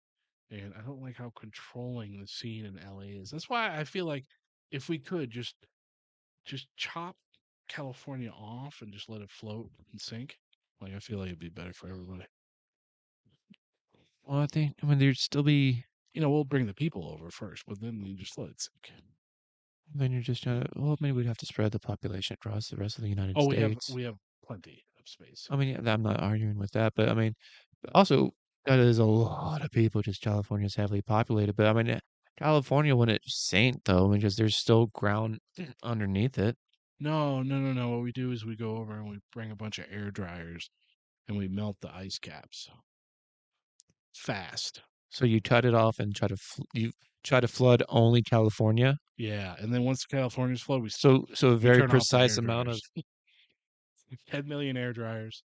And I don't like how controlling the scene in LA is. That's why I feel like if we could just chop California off and just let it float and sink, like I feel like it'd be better for everybody. Well, I mean, there'd still be. We'll bring the people over first, but then you just let it sink. Then you're just trying to. Well, maybe we'd have to spread the population across the rest of the United Oh, States. we have plenty of space. I mean, yeah, I'm not arguing with that, but I mean, also, that is a lot of people. Just California's heavily populated, but I mean, California wouldn't sink though, because there's still ground underneath it. No, no, no, no. What we do is we go over and we bring a bunch of air dryers and we melt the ice caps fast. So you cut it off and you try to flood only California. Yeah, and then once California's flow, So a we very turn off the precise air amount of. dryers. 10 million air dryers.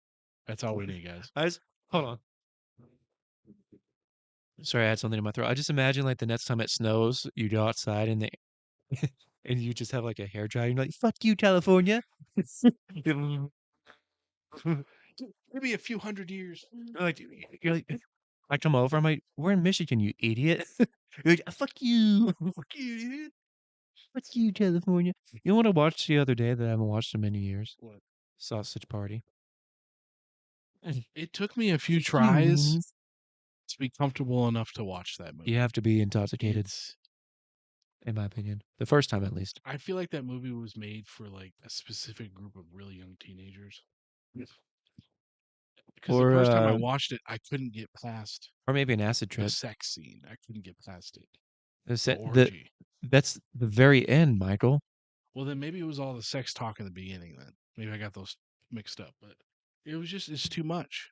That's all we need, guys. Hold on. Sorry, I had something in my throat. I just imagine like the next time it snows, you go outside and and you just have like a hair dryer. And you're like, "Fuck you, California." Maybe a few hundred years. You're like, I come over. I'm like, "We're in Michigan, you idiot." You're like, "Fuck you, fuck you, dude. Fuck you, California." You know what I watched the other day that I haven't watched in many years? What? Sausage Party. It took me a few You tries meanies. to be comfortable enough to watch that movie. You have to be intoxicated, It's in my opinion. The first time, at least. I feel like that movie was made for like a specific group of really young teenagers. Because the Or first time I watched it, I couldn't get past or maybe an acid the trip. sex scene. I couldn't get past it. The The se- the orgy. That's the very end, Michael. Well, then maybe it was all the sex talk in the beginning. Then maybe I got those mixed up. But it's too much.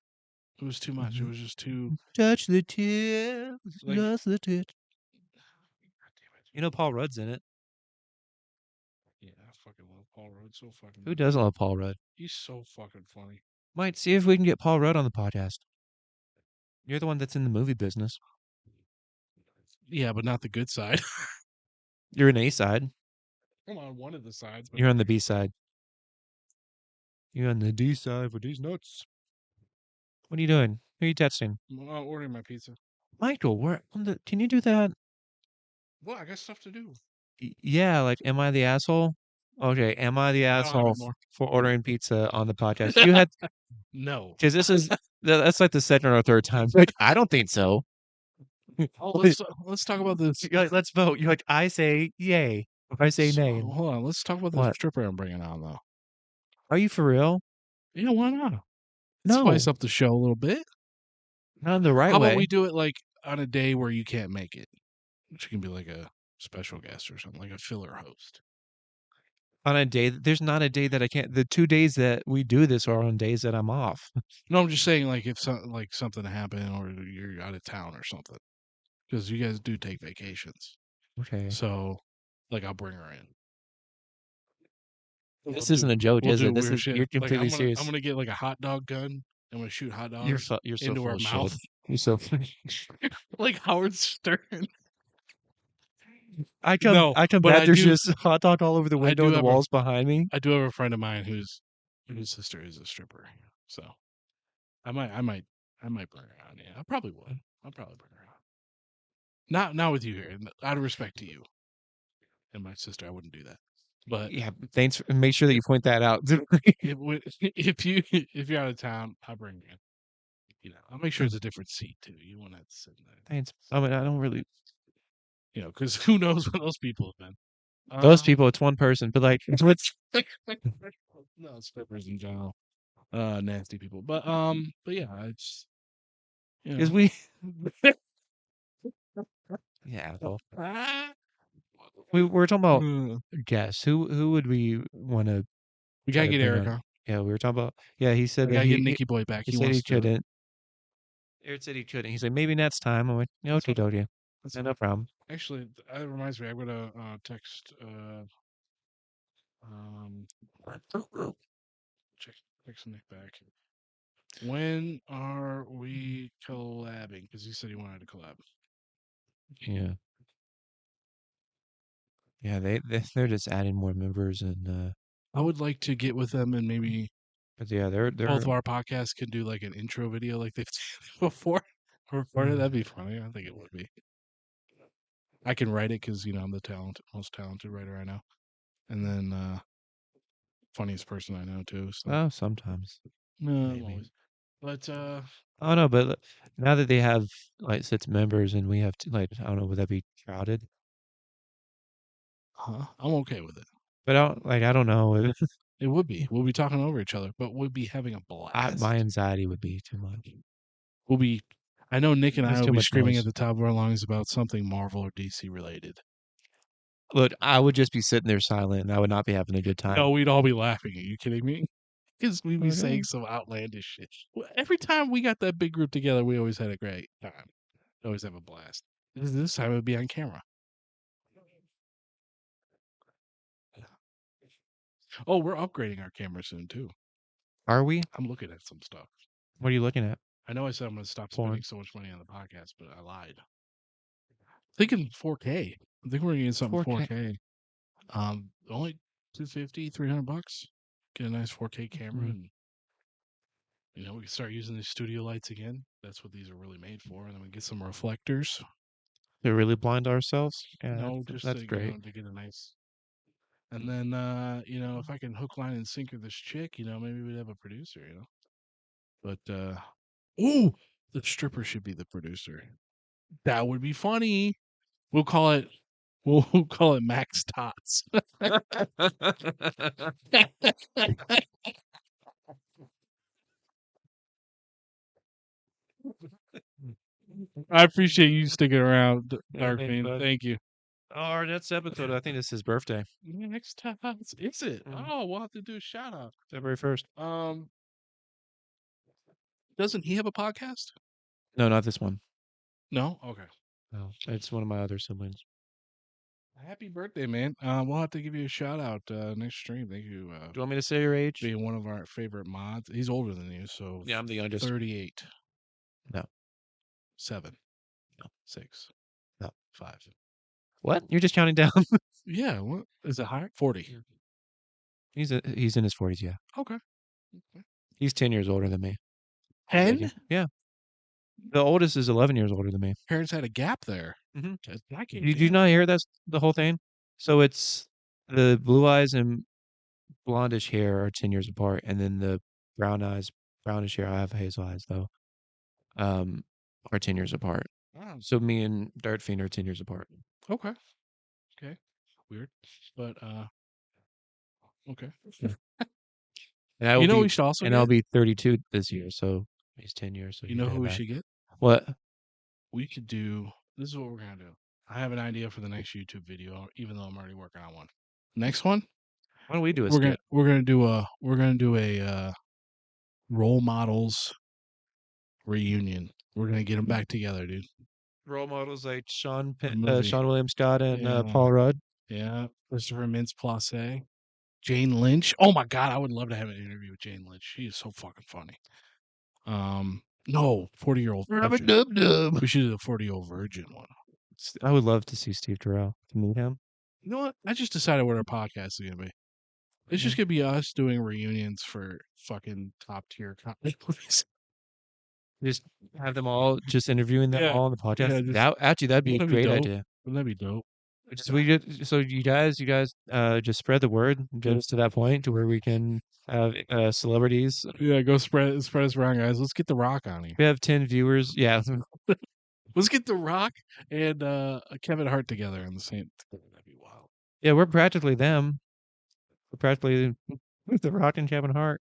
It was too much. It was just too Touch the tip, like. just the tip. God damn it. You know Paul Rudd's in it. Yeah, I fucking love Paul Rudd. So fucking. Who doesn't love Paul Rudd? He's so fucking funny. Might see if we can get Paul Rudd on the podcast. You're the one that's in the movie business. Yeah, but not the good side. You're an A side. I'm on one of the sides. But You're on the B side. You're on the D side for these nuts. What are you doing? Who are you texting? I'm ordering my pizza. Michael, where on the? Can you do that? Well, I got stuff to do. Yeah, like, am I the asshole? Okay, am I the I don't have asshole it more. for ordering pizza on the podcast? You had No. because this is that's like the second or third time. Like, I don't think so. Oh, let's talk about this. You're like, let's vote. You're like, I say yay. If I say nay. Hold on. Let's talk about this What? stripper I'm bringing on, though. Are you for real? Yeah, why not? No, Spice up the show a little bit. not in the right How about way. we do it like on a day where you can't make it? Which can be like a special guest or something, like a filler host. On a day, there's not a day that I can't. The 2 days that we do this are on days that I'm off. No, I'm just saying, like if something happened or you're out of town or something, because you guys do take vacations. Okay. So, like, I'll bring her in. This isn't a joke, We'll is do it? This weird is shit. you're Like completely serious. I'm gonna get like a hot dog gun. I'm gonna shoot hot You're dogs you're so into full her of mouth, shit. You're so. like Howard Stern. I No, come but back. There's just hot dog all over the window and the walls behind me. I do have a friend of mine whose sister is a stripper, so I might bring her on. Yeah, I probably would. I'll probably bring her on. Not with you here. Out of respect to you and my sister, I wouldn't do that. But Yeah, thanks. Make sure that you point that out. if you're out of town, I'll bring you in. I'll make sure it's a different seat too. You won't have to sit in there. Thanks. I mean, I don't really. Because who knows what those people have been. Those people, it's one person, but like, what's No, strippers in general, nasty people. But yeah, it's is we. Yeah, well, we're talking about guests. Who would we want to? We gotta get bring Eric on? on. Yeah, we were talking about. Yeah, he said We that gotta get Nicky Boy back. He He said he wants to. couldn't. Eric said he couldn't. He said maybe next time. I went, okay, dokie. No problem. Actually, that reminds me. I'm gonna text Um, check Nick back. When are we collabing? Because he said he wanted to collab. Yeah. Yeah, they're just adding more members and I would like to get with them and maybe but yeah, they're both of our podcasts can do like an intro video like they've done before. Recorded. That'd be funny. I think it would be. I can write it because I'm the most talented writer I know, and then funniest person I know too. So sometimes no, I'm maybe. always. But Oh no, but now that they have like 6 members and we have to like I don't know, would that be crowded? I'm okay with it. But I don't know. It would be. We'll be talking over each other, but we'll be having a My blast. anxiety would be too much. We'll be. I know Nick and I There's will too be much screaming noise. at the top of our lungs about something Marvel or DC related. Look, I would just be sitting there silent and I would not be having a good time. No, we'd all be laughing. Are you kidding me? Because we'd be saying Okay. some outlandish shit. Every time we got that big group together, we always had a great time. Always have a blast. This time it would be on camera. Oh, we're upgrading our camera soon too. Are we? I'm looking at some stuff. What are you looking at? I know I said I'm going to stop Porn. spending so much money on the podcast, but I lied. Thinking 4K. I think we're going to get something 4K. Only $250, $300. Get a nice 4K camera, and we can start using these studio lights again. That's what these are really made for. And then we get some reflectors. To really blind ourselves? Yeah, No, just that's to great. to get a nice. And then if I can hook, line, and sinker this chick, maybe we'd have a producer. But oh, the stripper should be the producer. That would be funny. We'll call it. We'll call it Max Tots. I appreciate you sticking around, Yeah, Dark thanks, Fiend. bud. Thank you. Our next episode, I think this is his birthday. Max Tots, is it? Oh, we'll have to do a shout out. February 1st. Doesn't he have a podcast? No, not this one. No. Okay. No, it's one of my other siblings. Happy birthday, man. We'll have to give you a shout out next stream. Thank you. Do you want me to say your age? Being one of our favorite mods. He's older than you, so Yeah, I'm the youngest. 38. No. 7. No. 6. No. 5. What? You're just counting down. Yeah. What is it higher? 40. He's in his 40s, yeah. Okay. He's 10 years older than me. 10? Yeah. The oldest is 11 years older than me. Parents had a gap there. Did you not hear that's the whole thing? So it's the blue eyes and blondish hair are 10 years apart, and then the brownish hair, I have hazel eyes though, are 10 years apart. Wow. So me and Dirt Fiend are 10 years apart. Okay. Okay. Weird. But okay. And I will we should also I'll be 32 this year, so he's 10 years. So you know who we should get? What? We could do. This is what we're gonna do. I have an idea for the next YouTube video, even though I'm already working on one. Next one. Why don't we do a We're skit? gonna do a role models reunion. We're gonna get them back together, dude. Role models like Sean movie. William Scott and Yeah. Paul Rudd. Yeah, Christopher Mintz-Plasse, Jane Lynch. Oh my god, I would love to have an interview with Jane Lynch. She is so fucking funny. No, 40-year-old virgin. We should do the 40-year-old virgin one. I would love to see Steve Carell, to meet him. You know what? I just decided what our podcast is gonna be. It's just gonna be us doing reunions for fucking top tier comedy movies. Just have them all, just interviewing them all on the podcast. That'd be a Wouldn't that be great dope? idea. Wouldn't that be dope? So you guys, just spread the word just to that point to where we can have celebrities. Yeah, go spread us around, guys. Let's get The Rock on here. We have 10 viewers. Yeah. Let's get The Rock and Kevin Hart together in the same. That'd be wild. Yeah, we're practically them. We're practically The Rock and Kevin Hart.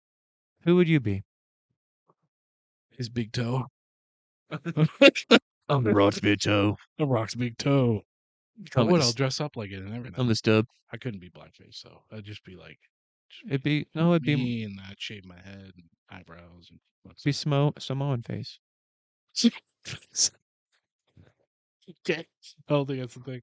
Who would you be? His big toe. I'm The Rock's big toe. The Rock's big toe. I'll dress up like it and everything. I'm the stub. I couldn't be blackface, so I'd just be like. It'd be me, and I'd shave my head and eyebrows and. Be Samoan face. Okay. I don't think that's the thing.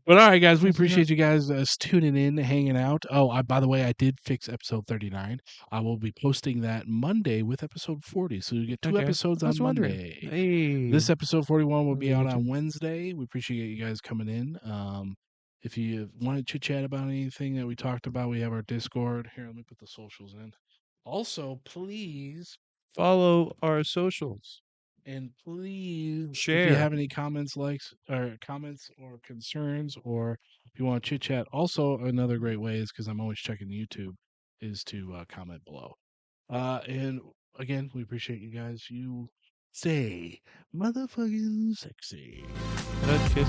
But all right, guys, we appreciate you guys tuning in, hanging out. Oh, by the way, I did fix episode 39. I will be posting that Monday with episode 40. So you get two Okay. episodes I on was wondering. Monday. Hey. This episode 41 will be Yeah, out me too. on Wednesday. We appreciate you guys coming in. If you want to chit chat about anything that we talked about, we have our Discord. Here, let me put the socials in. Also, please Follow our socials. and please, if you Share. have any comments, likes, or comments or concerns, or if you want to chit chat, also another great way is because I'm always checking YouTube, is to comment below. And again, we appreciate you guys. You stay motherfucking sexy. Kiss.